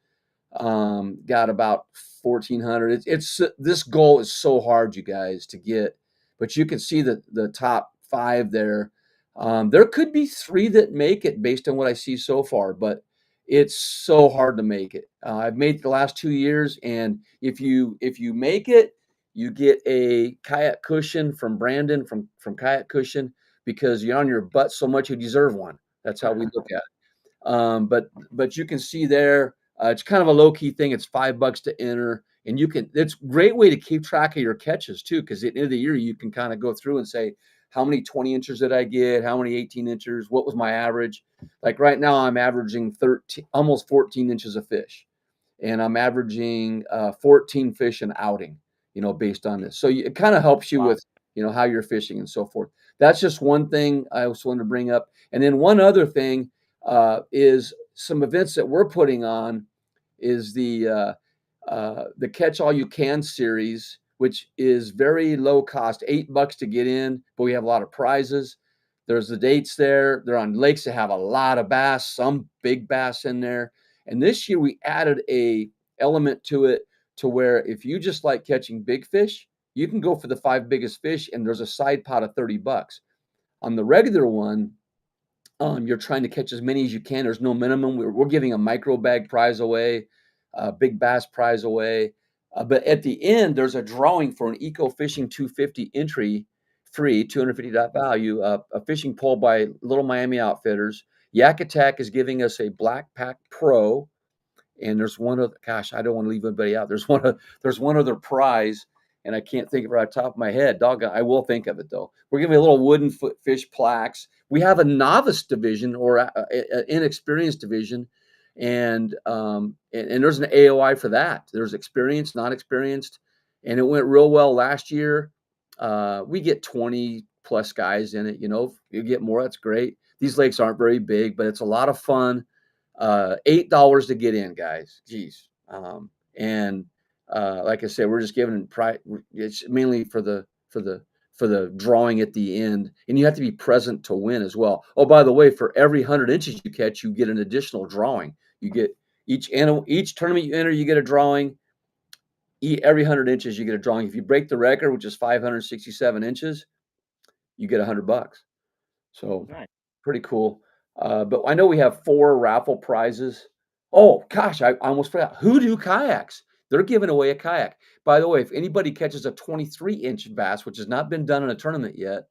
Got about 1,400. It's this goal is so hard, you guys, to get, but you can see the top five there. There could be three that make it based on what I see so far, but it's so hard to make it. I've made it the last 2 years, and if you make it, you get a kayak cushion from Brandon from Kayak Cushion because you're on your butt so much you deserve one. That's how we look at it. But you can see there, it's kind of a low key thing. It's $5 to enter, and you can. It's a great way to keep track of your catches too, because at the end of the year you can kind of go through and say, how many 20 inches did I get? How many 18 inches? What was my average? Like right now, I'm averaging 13, almost 14 inches of fish, and I'm averaging 14 fish an outing. Based on this, so it kind of helps you Wow. with how you're fishing and so forth. That's just one thing I also wanted to bring up, and then one other thing is some events that we're putting on is the Catch All You Can series, which is very low cost, $8 to get in, but we have a lot of prizes. There's the dates there. They're on lakes that have a lot of bass, some big bass in there. And this year we added a element to it to where if you just like catching big fish, you can go for the 5 biggest fish, and there's a side pot of $30. On the regular one, you're trying to catch as many as you can. There's no minimum. We're giving a micro bag prize away, a big bass prize away. But at the end, there's a drawing for an Eco Fishing 250 entry free, $250 value, a fishing pole by Little Miami Outfitters. Yak Attack is giving us a Black Pack Pro, and there's one other. Gosh, I don't want to leave anybody out. There's one other prize, and I can't think of it right off the top of my head. Doggone, I will think of it though. We're giving a little wooden fish plaques. We have a novice division or a inexperienced division, and there's an AOI for that. There's experienced, not experienced, and it went real well last year. We get 20 plus guys in it. If you get more, that's great. These lakes aren't very big, but it's a lot of fun. $8 to get in, guys. Geez. And like I said, we're just giving it's mainly for the drawing at the end, and you have to be present to win as well. Oh, by the way, for every 100 inches you catch, you get an additional drawing. You get each tournament you enter, you get a drawing. Every 100 inches, you get a drawing. If you break the record, which is 567 inches, you get $100. So Nice. pretty cool. But I know we have 4 raffle prizes. Oh gosh, I almost forgot. Hoodoo Kayaks. They're giving away a kayak. By the way, if anybody catches a 23-inch bass, which has not been done in a tournament yet,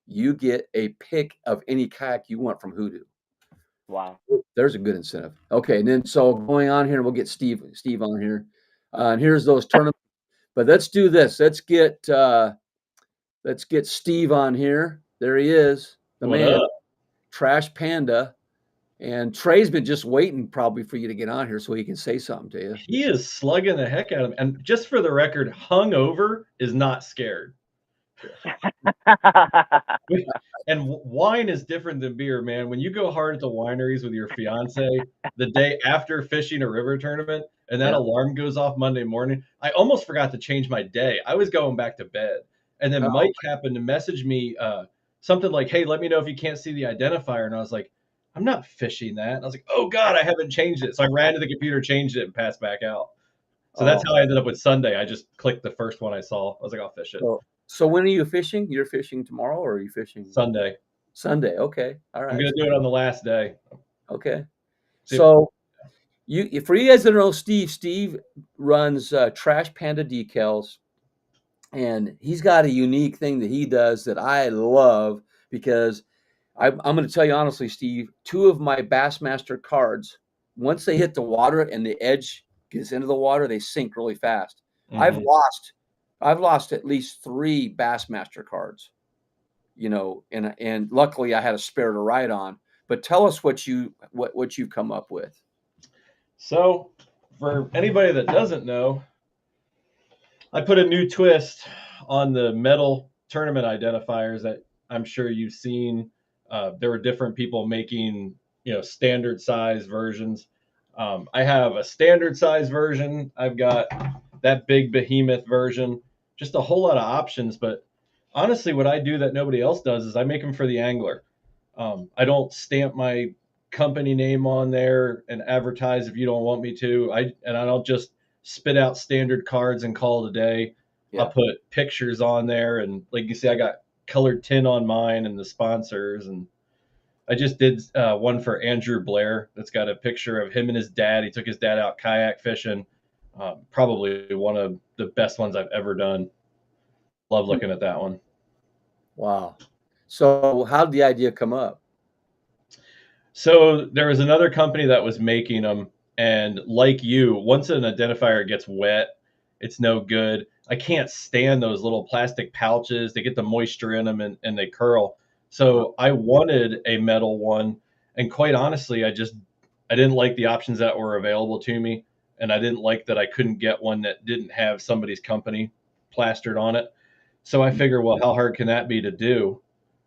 you get a pick of any kayak you want from Hoodoo. Wow. There's a good incentive. Okay, and then so going on here, we'll get Steve on here. And here's those tournaments. But let's do this. Let's get Steve on here. There he is, the What man, up? Trash Panda. And Trey's been just waiting probably for you to get on here so he can say something to you. He is slugging the heck out of him. And just for the record, hungover is not scared. And wine is different than beer, man. When you go hard at the wineries with your fiance the day after fishing a river tournament and that alarm goes off Monday morning, I almost forgot to change my day. I was going back to bed. And then Mike happened to message me something like, hey, let me know if you can't see the identifier. And I was like, I'm not fishing that. And I was like, oh, God, I haven't changed it. So I ran to the computer, changed it, and passed back out. So that's how I ended up with Sunday. I just clicked the first one I saw. I was like, I'll fish it. So when are you fishing? You're fishing tomorrow, or are you fishing Sunday? Sunday. Okay. All right. I'm going to do it on the last day. Okay. So for you guys that don't know Steve runs Trash Panda Decals, and he's got a unique thing that he does that I love because I'm going to tell you honestly, Steve, 2 of my Bassmaster cards, once they hit the water and the edge gets into the water, they sink really fast. Mm-hmm. I've lost at least 3 Bassmaster cards, and luckily I had a spare to ride on. But tell us what you've come up with. So, for anybody that doesn't know, I put a new twist on the metal tournament identifiers that I'm sure you've seen. There were different people making, standard size versions. I have a standard size version. I've got that big behemoth version. just a whole lot of options. But honestly, what I do that nobody else does is I make them for the angler. I don't stamp my company name on there and advertise if you don't want me to. I don't just spit out standard cards and call it a day. Yeah. I'll put pictures on there, and like you see, I got colored tin on mine and the sponsors. And I just did one for Andrew Blair that's got a picture of him and his dad. He took his dad out kayak fishing. Probably one of the best ones I've ever done. Love looking at that one. Wow. So how did the idea come up? So there was another company that was making them, and like you, once an identifier gets wet, it's no good. I can't stand those little plastic pouches. They get the moisture in them and they curl. So I wanted a metal one, and quite honestly, I didn't like the options that were available to me, and I didn't like that I couldn't get one that didn't have somebody's company plastered on it. So I figured, well, how hard can that be to do?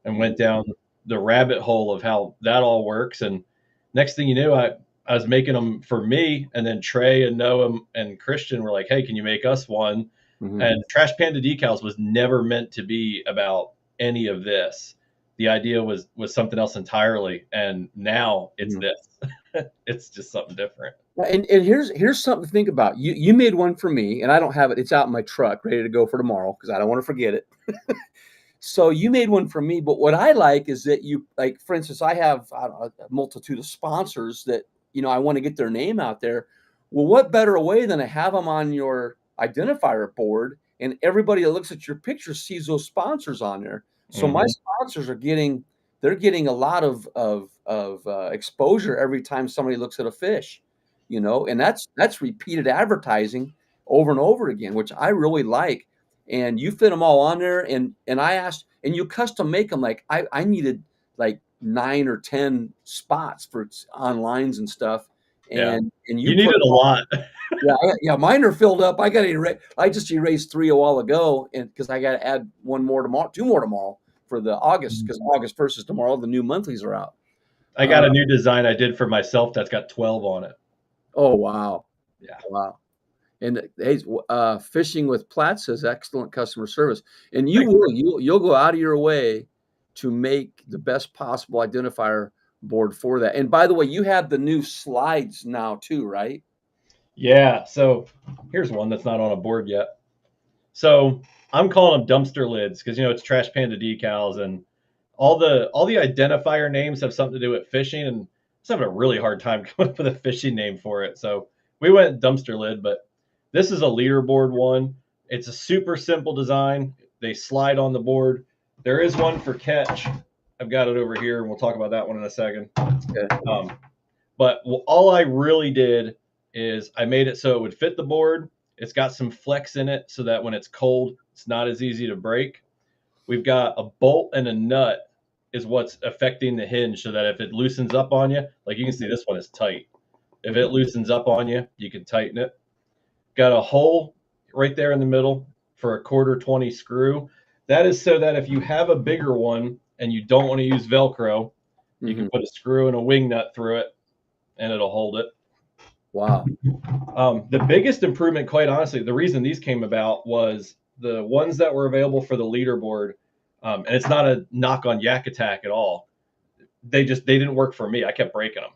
And went down the rabbit hole of how that all works. And next thing you knew, I was making them for me. And then Trey and Noah and Christian were like, hey, can you make us one? Mm-hmm. And Trash Panda Decals was never meant to be about any of this. The idea was something else entirely. And now it's this. It's just something different. And here's something to think about. You made one for me, and I don't have it. It's out in my truck, ready to go for tomorrow because I don't want to forget it. So you made one for me, but what I like is that you, like, for instance, I have a multitude of sponsors that, I want to get their name out there. Well, what better way than to have them on your identifier board, and everybody that looks at your picture sees those sponsors on there. So my sponsors are getting a lot of exposure every time somebody looks at a fish, and that's repeated advertising over and over again, which I really like. And you fit them all on there, and I asked, and you custom make them. Like I needed like 9 or 10 spots for on lines and stuff, and you needed a lot. Yeah, mine are filled up. I just erased 3 a while ago, and because I got to add 1 more tomorrow, 2 more tomorrow for the August, because August 1st is tomorrow. The new monthlies are out. I got a new design I did for myself that's got 12 on it. Oh wow! Yeah, wow. And hey, Fishing with Platt says excellent customer service, and you'll go out of your way to make the best possible identifier board for that. And by the way, you have the new slides now too, right? Yeah. So here's one that's not on a board yet. So I'm calling them dumpster lids because it's Trash Panda Decals, and all the identifier names have something to do with fishing, and I was having a really hard time coming up with a fishing name for it. So we went dumpster lid, but this is a leaderboard one. It's a super simple design. They slide on the board. There is one for catch. I've got it over here, and we'll talk about that one in a second. Okay. But all I really did is I made it so it would fit the board. It's got some flex in it so that when it's cold, it's not as easy to break. We've got a bolt and a nut is what's affecting the hinge, so that if it loosens up on you, like you can see, this one is tight. If it loosens up on you, you can tighten it. Got a hole right there in the middle for a 1/4 20 screw. That is so that if you have a bigger one and you don't want to use Velcro, you can put a screw and a wing nut through it, and it'll hold it. Wow. The biggest improvement, quite honestly, the reason these came about was the ones that were available for the leaderboard, and it's not a knock on Yak Attack at all. They didn't work for me. I kept breaking them.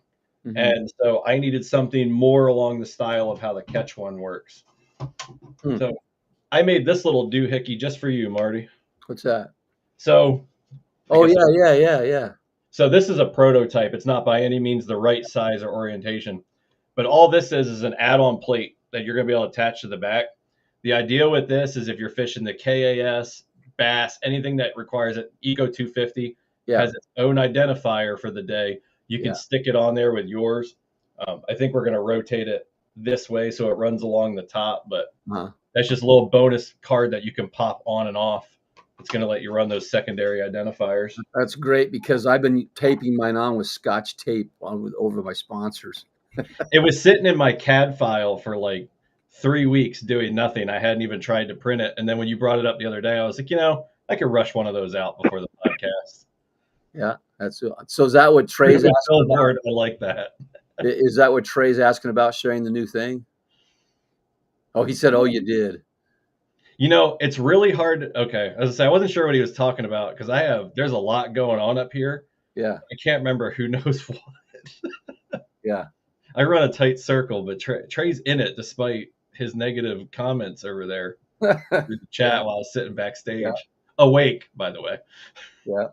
And so I needed something more along the style of how the catch one works. So I made this little doohickey just for you, Marty. What's that? So yeah. So this is a prototype. It's not by any means the right size or orientation, but all this is an add-on plate that you're going to be able to attach to the back. The idea with this is if you're fishing the KAS, bass, anything that requires an Eco 250 has its own identifier for the day. You can stick it on there with yours. I think we're going to rotate it this way so it runs along the top, but that's just a little bonus card that you can pop on and off. It's going to let you run those secondary identifiers. That's great because I've been taping mine on with Scotch tape over my sponsors. It was sitting in my CAD file for like 3 weeks doing nothing. I hadn't even tried to print it. And then when you brought it up the other day, I was like, I could rush one of those out before the podcast. Yeah. So is that what Trey's asking about? I like that. Is that what Trey's asking about, sharing the new thing? Oh, he said, oh, you did. You know, it's really hard. Okay, as I say, I wasn't sure what he was talking about because there's a lot going on up here. Yeah, I can't remember who knows what. yeah. I run a tight circle, but Trey's in it despite his negative comments over there through the chat Yeah, while I was sitting yeah, backstage. Awake, by the way. yeah.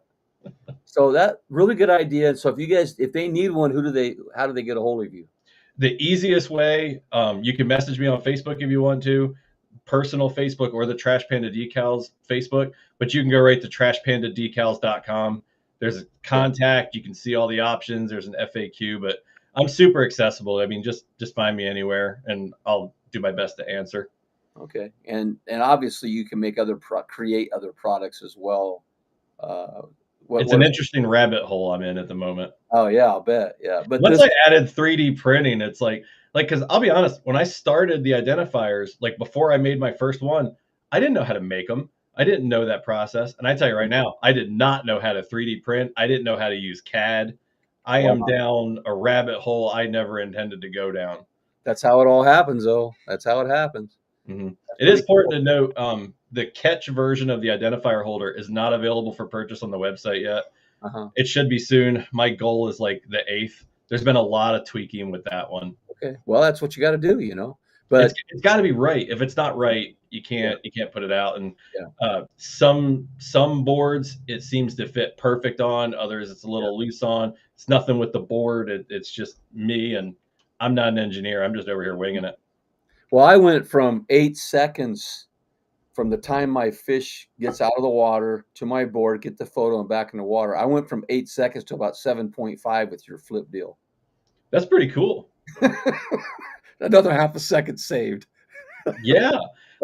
So that really good idea. So if they need one, how do they get a hold of you? The easiest way, you can message me on Facebook if you want to, personal Facebook or the Trash Panda Decals Facebook, but you can go right to trashpandadecals.com. There's a Okay. contact. You can see all the options. There's an FAQ, but I'm super accessible. I mean, just find me anywhere, and I'll do my best to answer. Okay. And obviously you can make create other products as well. Uh, It's what an are interesting rabbit hole I'm in at the moment. Oh yeah, I'll bet. Yeah. But Once this I added 3D printing, it's like because I'll be honest, when I started the identifiers, like before I made my first one, I didn't know how to make them. I didn't know that process, and I tell you right now, I did not know how to 3D print. I didn't know how to use CAD. I am Wow. down a rabbit hole I never intended to go down. That's how it all happens though. That's how it happens. Hmm. That's It is pretty important cool. to note the catch version of the identifier holder is not available for purchase on the website yet. Uh-huh. It should be soon. My goal is like the 8th. There's been a lot of tweaking with that one. Okay. Well, that's what you got to do, It's But it's got to be right. If it's not yeah, right, yeah, you can't put it out. And yeah, some boards it seems to fit perfect on. Others it's a yeah. little loose on. It's nothing with the board. It's just me, and I'm not an engineer. I'm just over here winging it. Well, I went from 8 seconds from the time my fish gets out of the water to my board, get the photo and back in the water. I went from 8 seconds to about 7.5 with your flip deal. That's pretty cool. Another half a second saved. Yeah.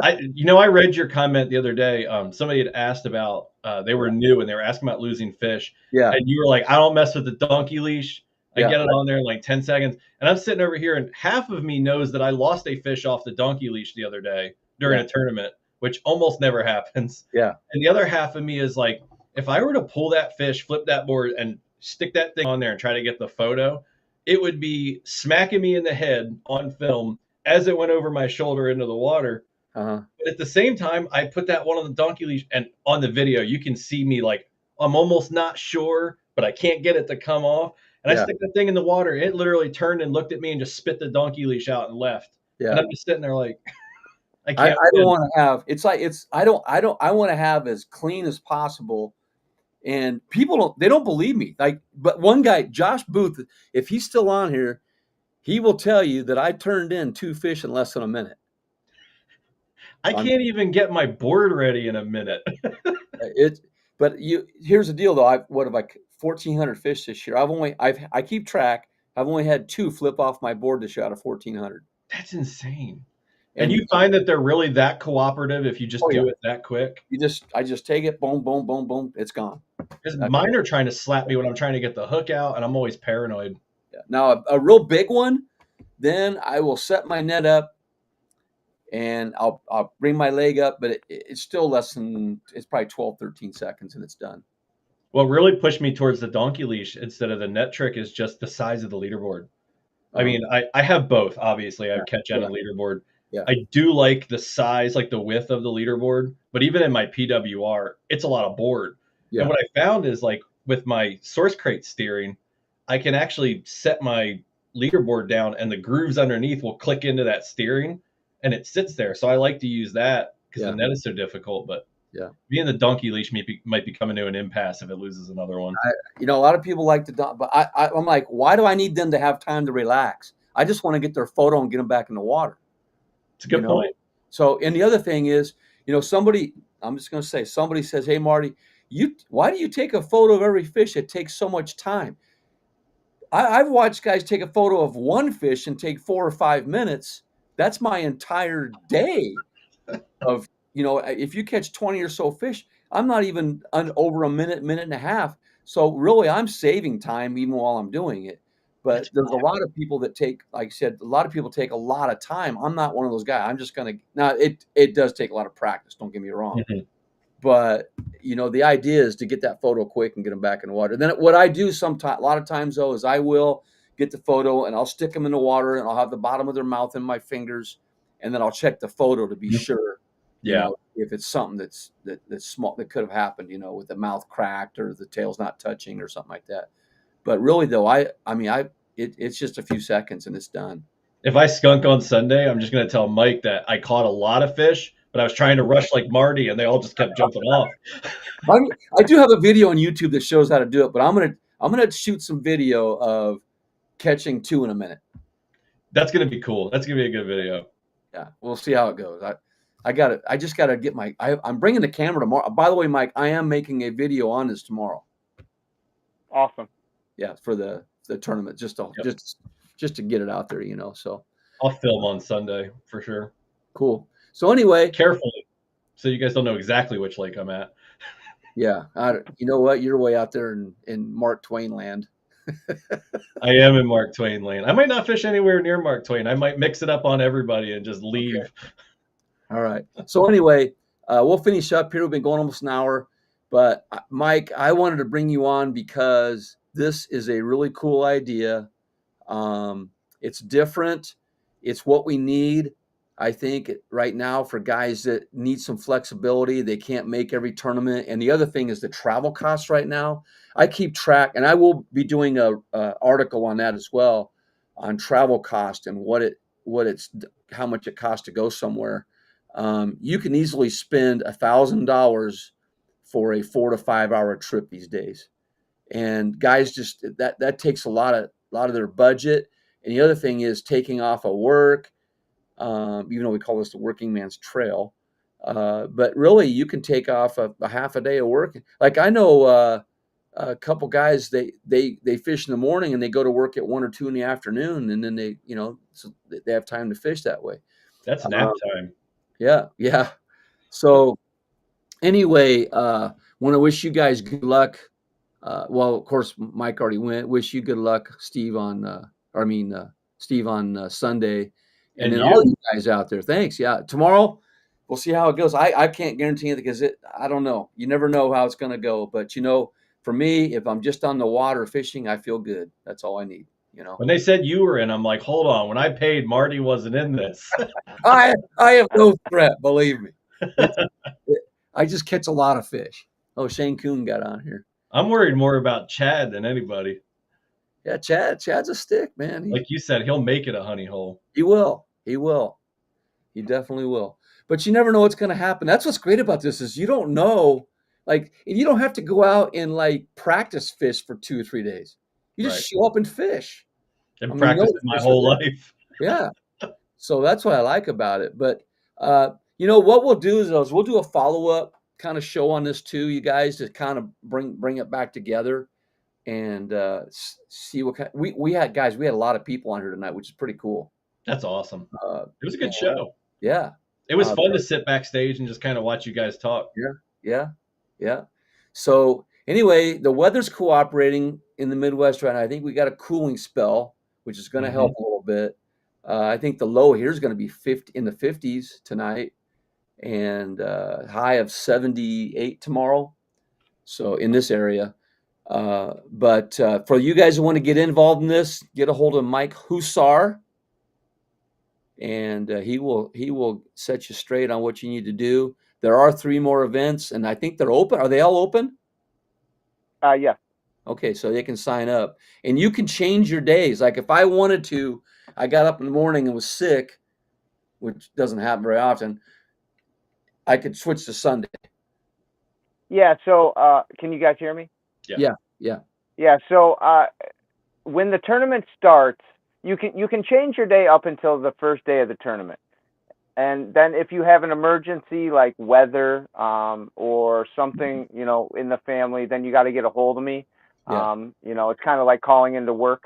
I read your comment the other day. Somebody had asked about they were new and they were asking about losing fish, Yeah, and you were like, "I don't mess with the donkey leash. I yeah, get it on there in like 10 seconds." And I'm sitting over here, and half of me knows that I lost a fish off the donkey leash the other day during yeah, a tournament, which almost never happens. yeah, And the other half of me is like, if I were to pull that fish, flip that board, and stick that thing on there and try to get the photo, it would be smacking me in the head on film as it went over my shoulder into the water. uh-huh, But at the same time, I put that one on the donkey leash, and on the video, you can see me like I'm almost not sure, but I can't get it to come off. And I yeah, stick that thing in the water. It literally turned and looked at me and just spit the donkey leash out and left. And yeah. I'm just sitting there like, I I can't don't win. want to have. It's like it's. I want to have as clean as possible. And people don't believe me. But one guy, Josh Booth, if he's still on here, he will tell you that I turned in 2 fish in less than a minute. I On can't even get my board ready in a minute. it, but here's the deal though. 1,400 fish this year. I keep track. I've only had 2 flip off my board this year out of 1,400. That's insane. And And you find that they're really that cooperative if you just oh yeah, do it that quick? I just take it, boom, boom, boom, boom, it's gone. Because That's mine are trying to slap me when I'm trying to get the hook out, and I'm always paranoid. Yeah. Now a real big one, then I will set my net up and I'll bring my leg up, but it's still less than it's probably 12, 13 seconds and it's done. What really pushed me towards the donkey leash instead of the net trick is just the size of the leaderboard. I Uh, mean, I have both. Obviously, I yeah, have catch and yeah, a leaderboard. yeah, I do like the size, like the width of the leaderboard, but even in my PWR, it's a lot of board. And yeah, what I found is like with my source crate steering, I can actually set my leaderboard down and the grooves underneath will click into that steering and it sits there. So I like to use that because the yeah, net is so difficult. But yeah. being the donkey leash might be coming to an impasse if it loses another one. A lot of people like to, but I'm like, why do I need them to have time to relax? I just want to get their photo and get them back in the water. It's a You good know. point. So, and the other thing is, somebody. I'm just going to say, somebody says, "Hey, Marty, why do you take a photo of every fish? It takes so much time." I've watched guys take a photo of one fish and take 4 or 5 minutes. That's my entire day of, if you catch 20 or so fish, I'm not even over a minute, minute and a half. So really, I'm saving time even while I'm doing it. But That's there's a lot of people that take, like I said, a lot of people take a lot of time. I'm not one of those guys. I'm just gonna now. It does take a lot of practice. Don't get me wrong. Mhm. But the idea is to get that photo quick and get them back in the water. Then what I do sometimes, a lot of times though, is I will get the photo and I'll stick them in the water and I'll have the bottom of their mouth in my fingers, and then I'll check the photo to be sure, Yeah. if it's something that's small that could have happened, with the mouth cracked or the tail's not touching or something like that. But really though, it's just a few seconds and it's done. If I skunk on Sunday, I'm just going to tell Mike that I caught a lot of fish, but I was trying to rush like Marty, and they all just kept jumping off. I do have a video on YouTube that shows how to do it, but I'm gonna shoot some video of catching 2 in a minute. That's going to be cool. That's going to be a good video. Yeah, we'll see how it goes. I just got to get I'm bringing the camera tomorrow. By the way, Mike, I am making a video on this tomorrow. Awesome. Yeah, for the tournament, just to get it out there, so. I'll film on Sunday for sure. Cool. So anyway. Carefully, so you guys don't know exactly which lake I'm at. Yeah. You know what? You're way out there in Mark Twain land. I am in Mark Twain land. I might not fish anywhere near Mark Twain. I might mix it up on everybody and just leave. Okay. All right. So anyway, we'll finish up here. We've been going almost an hour. But Mike, I wanted to bring you on because this is a really cool idea. It's different. It's what we need, I think, right now for guys that need some flexibility. They can't make every tournament. And the other thing is the travel costs right now. I keep track, and I will be doing a article on that as well, on travel cost and how much it costs to go somewhere. You can easily spend $1,000 for a 4 to 5 hour trip these days, and guys just that takes a lot of their budget. And the other thing is taking off of work, even though we call this the working man's trail. But really, you can take off a half a day of work. Like I know a couple guys, they fish in the morning and they go to work at 1 or 2 in the afternoon, and then so they have time to fish that way. That's nap time. Yeah. So anyway, want to wish you guys good luck. Well, of course, Mike already went. Wish you good luck, Steve on Sunday, and then all you guys out there. Thanks. Yeah, tomorrow we'll see how it goes. I can't guarantee it because I don't know. You never know how it's going to go. But for me, if I'm just on the water fishing, I feel good. That's all I need. When they said you were in, I'm like, hold on. When I paid, Marty wasn't in this. I have no threat. Believe me. I just catch a lot of fish. Oh, Shane Coon got on here. I'm worried more about Chad than anybody. Yeah, Chad's a stick, man. Like you said, he'll make it a honey hole. He will. He definitely will. But you never know what's going to happen. That's what's great about this is you don't know. Like, and you don't have to go out and practice fish for 2 or 3 days. You just show up and fish. And practice my whole life. Yeah. So that's what I like about it. But what we'll do is we'll do a follow-up kind of show on this too, you guys, to kind of bring it back together and see what kind. We had a lot of people on here tonight, which is pretty cool. That's awesome. It was a good show. Yeah. It was fun to sit backstage and just kind of watch you guys talk. Yeah. So anyway, the weather's cooperating in the Midwest right now. I think we got a cooling spell, which is going to help a little bit. I think the low here is going to be in the 50s tonight, and high of 78 tomorrow. So in this area. But for you guys who want to get involved in this, get a hold of Mike Husar, and he will set you straight on what you need to do. There are 3 more events, and I think they're open. Are they all open? Yeah. Okay, so they can sign up, and you can change your days. Like if I wanted to, I got up in the morning and was sick, which doesn't happen very often, I could switch to Sunday. Yeah. So can you guys hear me? Yeah. Yeah. So when the tournament starts, you can change your day up until the first day of the tournament. And then if you have an emergency like weather or something, in the family, then you got to get a hold of me. Yeah. It's kind of like calling into work.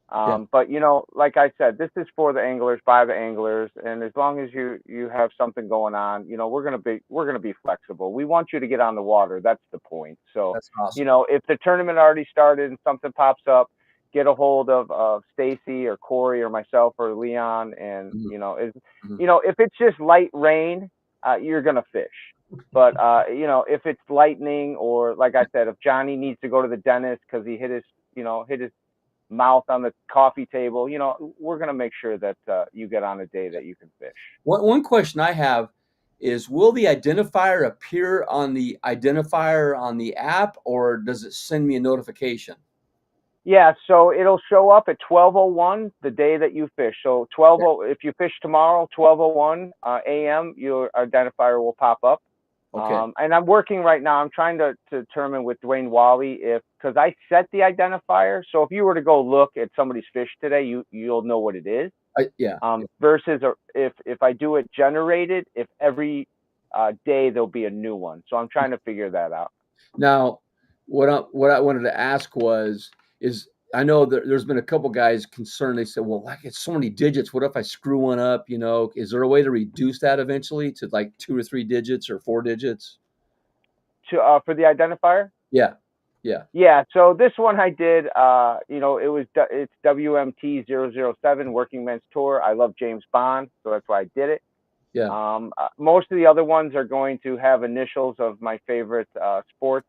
But, like I said, this is for the anglers, by the anglers. And as long as you have something going on, we're going to be flexible. We want you to get on the water. That's the point. So, That's awesome. If the tournament already started and something pops up, get a hold of Stacy or Corey or myself or Leon. And, if it's just light rain, you're going to fish. But, if it's lightning or like I said, if Johnny needs to go to the dentist because he hit his mouth on the coffee table, we're going to make sure that you get on a day that you can fish. One question I have is will the identifier appear on the identifier on the app, or does it send me a notification? Yeah, so it'll show up at 12:01 the day that you fish. So if you fish tomorrow, 12:01 a.m., your identifier will pop up. Okay. And I'm working right now. I'm trying to determine with Dwayne Wally because I set the identifier. So if you were to go look at somebody's fish today, you'll know what it is. Yeah. Versus if I do it generated, if every day there'll be a new one. So I'm trying to figure that out. Now, what I wanted to ask is I know that there's been a couple guys concerned. They said, well, like it's so many digits. What if I screw one up? You know, is there a way to reduce that eventually to like 2 or 3 digits or 4 digits? For the identifier? Yeah. Yeah. Yeah, so this one I did, it's WMT 007 Working Men's Tour. I love James Bond, so that's why I did it. Yeah. Most of the other ones are going to have initials of my favorite sports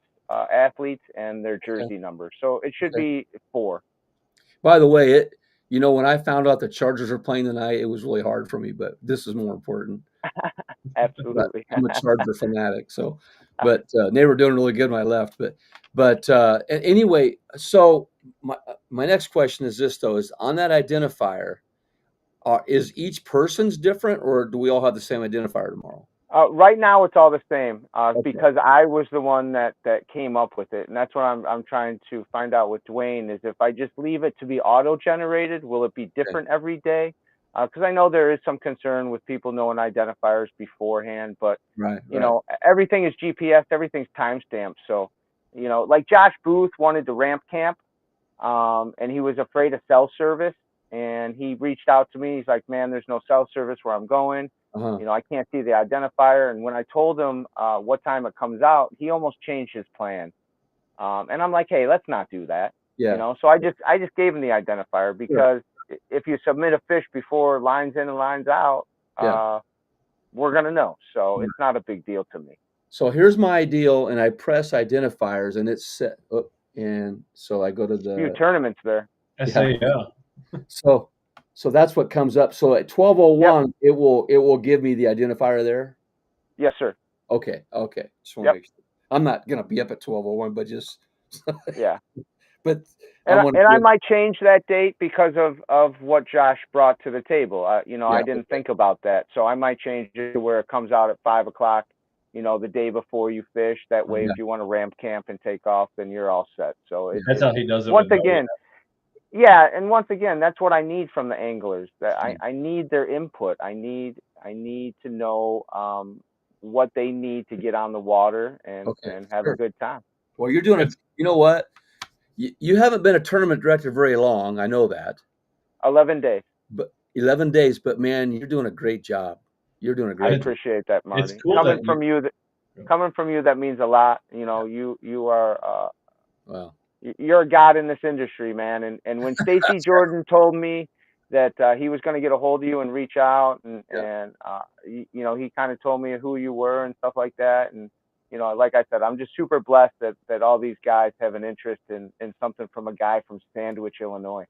athletes and their jersey number. So it should be 4. By the way, when I found out the Chargers are playing tonight, it was really hard for me, but this is more important. Absolutely. I'm a Charger fanatic, so, but they were doing really good when I left. But anyway, so my next question is this though: is on that identifier, is each person's different, or do we all have the same identifier tomorrow? Right now, it's all the same Okay. because I was the one that came up with it, and that's what I'm trying to find out with Dwayne is if I just leave it to be auto generated, will it be different every day? Because I know there is some concern with people knowing identifiers beforehand, but everything is GPS, everything's timestamped. So, like Josh Booth wanted to ramp camp, and he was afraid of cell service, and he reached out to me. He's like, "Man, there's no cell service where I'm going. I can't see the identifier." And when I told him what time it comes out, he almost changed his plan. And I'm like, "Hey, let's not do that." Yeah. So I just gave him the identifier because if you submit a fish before lines in and lines out, we're gonna know. So it's not a big deal to me. So here's my deal, and I press identifiers, and it's set. Oh, and so I go to the few tournaments there. I say So that's what comes up. So at 12:01, it will give me the identifier there. Yes, sir. Okay. Just want to make sure. I'm not gonna be up at 12:01, but just yeah. But I might change that date because of what Josh brought to the table. I didn't think about that, so I might change it to where it comes out at 5:00. The day before you fish. That way, if you want to ramp camp and take off, then you're all set. So that's how he does it. Once again. Yeah, and once again, that's what I need from the anglers. That I need their input. I need to know what they need to get on the water and have a good time. Well, you're doing it. You know what? You haven't been a tournament director very long. I know that. 11 days. But 11 days. But man, you're doing a great job. You're doing a great job. I appreciate that, Marty. It's cool coming from you, that means a lot. You are. Wow. You're a god in this industry, man. And when Stacy Jordan told me that he was going to get a hold of you and reach out, and he kind of told me who you were and stuff like that. And like I said, I'm just super blessed that all these guys have an interest in something from a guy from Sandwich, Illinois.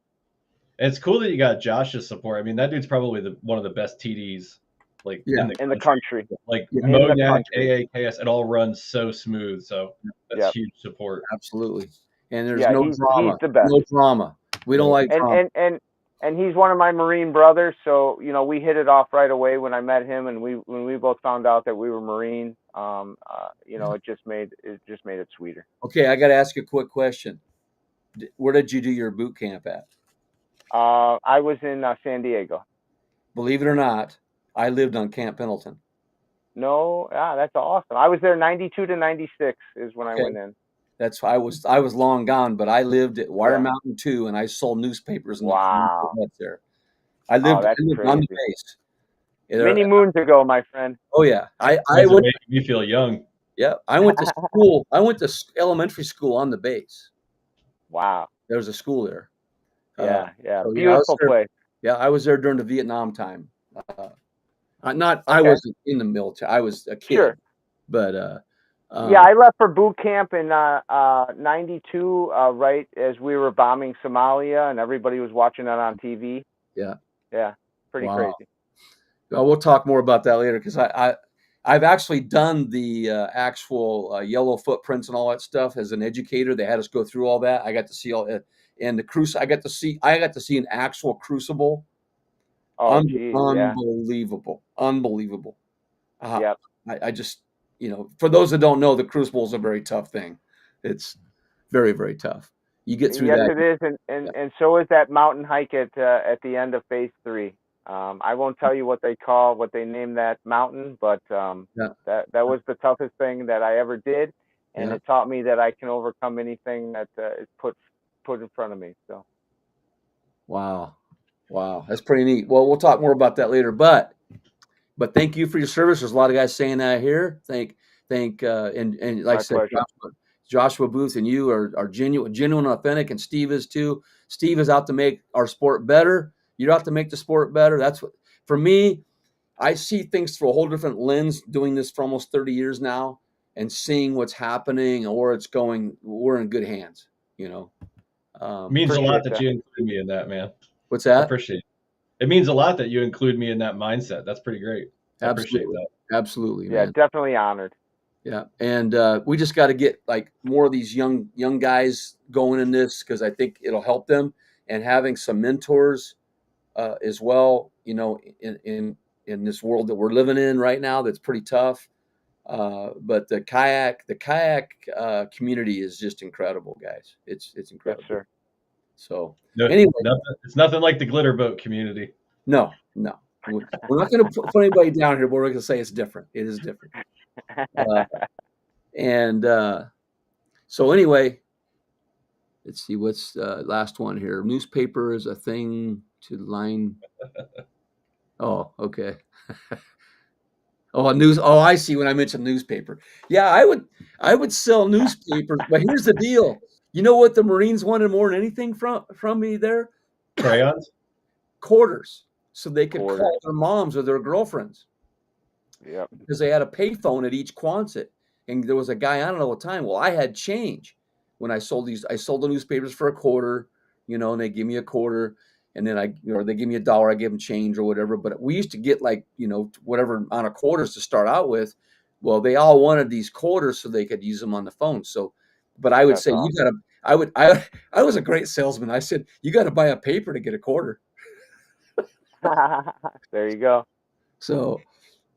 It's cool that you got Josh's support. I mean, that dude's probably one of the best TDs in the country. Like Monac, AAKS, it all runs so smooth. So that's huge support. Absolutely. And there's no drama. He's the best. No drama. We don't like drama. And he's one of my Marine brothers, so we hit it off right away when I met him, and when we both found out that we were Marine, it just made it sweeter. Okay, I got to ask you a quick question. Where did you do your boot camp at? I was in San Diego. Believe it or not, I lived on Camp Pendleton. No, that's awesome. I was there 92 to 96 is when I went in. I was long gone, but I lived at Wire Mountain 2, and I sold newspapers in the there. I lived on the base. Many moons ago, my friend. Oh yeah, I would make me feel young. Yeah, I went to school. I went to elementary school on the base. Wow. There was a school there. So, beautiful place. Yeah, I was there during the Vietnam time. I wasn't in the military. I was a kid. But I left for boot camp in 92, right as we were bombing Somalia, and everybody was watching that on TV. Yeah. Yeah, pretty crazy. Well, we'll talk more about that later because I've actually done the actual yellow footprints and all that stuff as an educator. They had us go through all that. I got to see all it, and the cruise. I got to see an actual crucible. Oh, geez, yeah. Unbelievable, unbelievable. Uh, Yep. I just, for those that don't know, the crucible is a very tough thing. It's very, very tough. You get through Yes, that. it is, and Yeah, and so is that mountain hike at the end of phase 3. I won't tell you what they named that mountain, but yeah, that was the toughest thing that I ever did, and yeah. it taught me that I can overcome anything that is put in front of me. So Wow, wow, that's pretty neat. Well, we'll talk more about that later, but thank you for your service. There's a lot of guys saying that here. And like I my said, pleasure. Joshua Booth and you are genuine, authentic, and Steve is too. Steve is out to make our sport better. You're out to make the sport better. That's what, for me, I see things through a whole different lens doing this for almost 30 years now and seeing what's happening and where it's going. We're in good hands, you know. Means a lot Appreciate that that. you include me in that, man. What's I that? appreciate it. It means a lot that you include me in that mindset. That's pretty great. I appreciate Absolutely. that. Absolutely, Yeah, man. definitely honored. Yeah, and we just got to get like more of these young guys going in this because I think it'll help them, and having some mentors as well. In this world that we're living in right now, that's pretty tough. But the kayak community is just incredible, guys. It's Yes, incredible. sir. So No, anyway, it's nothing like the glitter boat community. no, we're not going to put anybody down here, but we're going to say it's different. It is different. Uh, and so anyway, let's see what's last one here. Newspaper is a thing to line. Oh, okay. Oh, news. Oh, I see. When I mentioned newspaper, yeah, I would sell newspapers. But here's the deal. You know what the Marines wanted more than anything from me there? Crayons? Quarters, so they could Quarters. call their moms or their girlfriends Yep. because they had a payphone at each Quonset, and there was a guy on it all the time. Well, I had change when I sold these. I sold the newspapers for a quarter, and they give me a quarter, and then or they give me $1. I give them change or whatever. But we used to get like whatever amount of quarters to start out with. Well, they all wanted these quarters so they could use them on the phone. So, but I would That's say you awesome. gotta. I was a great salesman. I said you got to buy a paper to get a quarter. There you go. So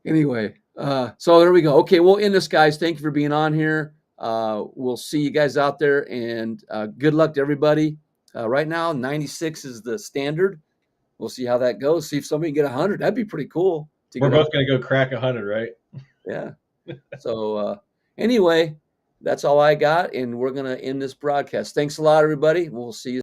anyway, so there we go. Okay, we'll end this, guys. Thank you for being on here. We'll see you guys out there, and good luck to everybody. Right now, 96 is the standard. We'll see how that goes. See if somebody can get 100. That'd be pretty cool to We're get both going to go crack 100, right? Yeah. So anyway, that's all I got, and we're gonna end this broadcast. Thanks a lot, everybody. We'll see you.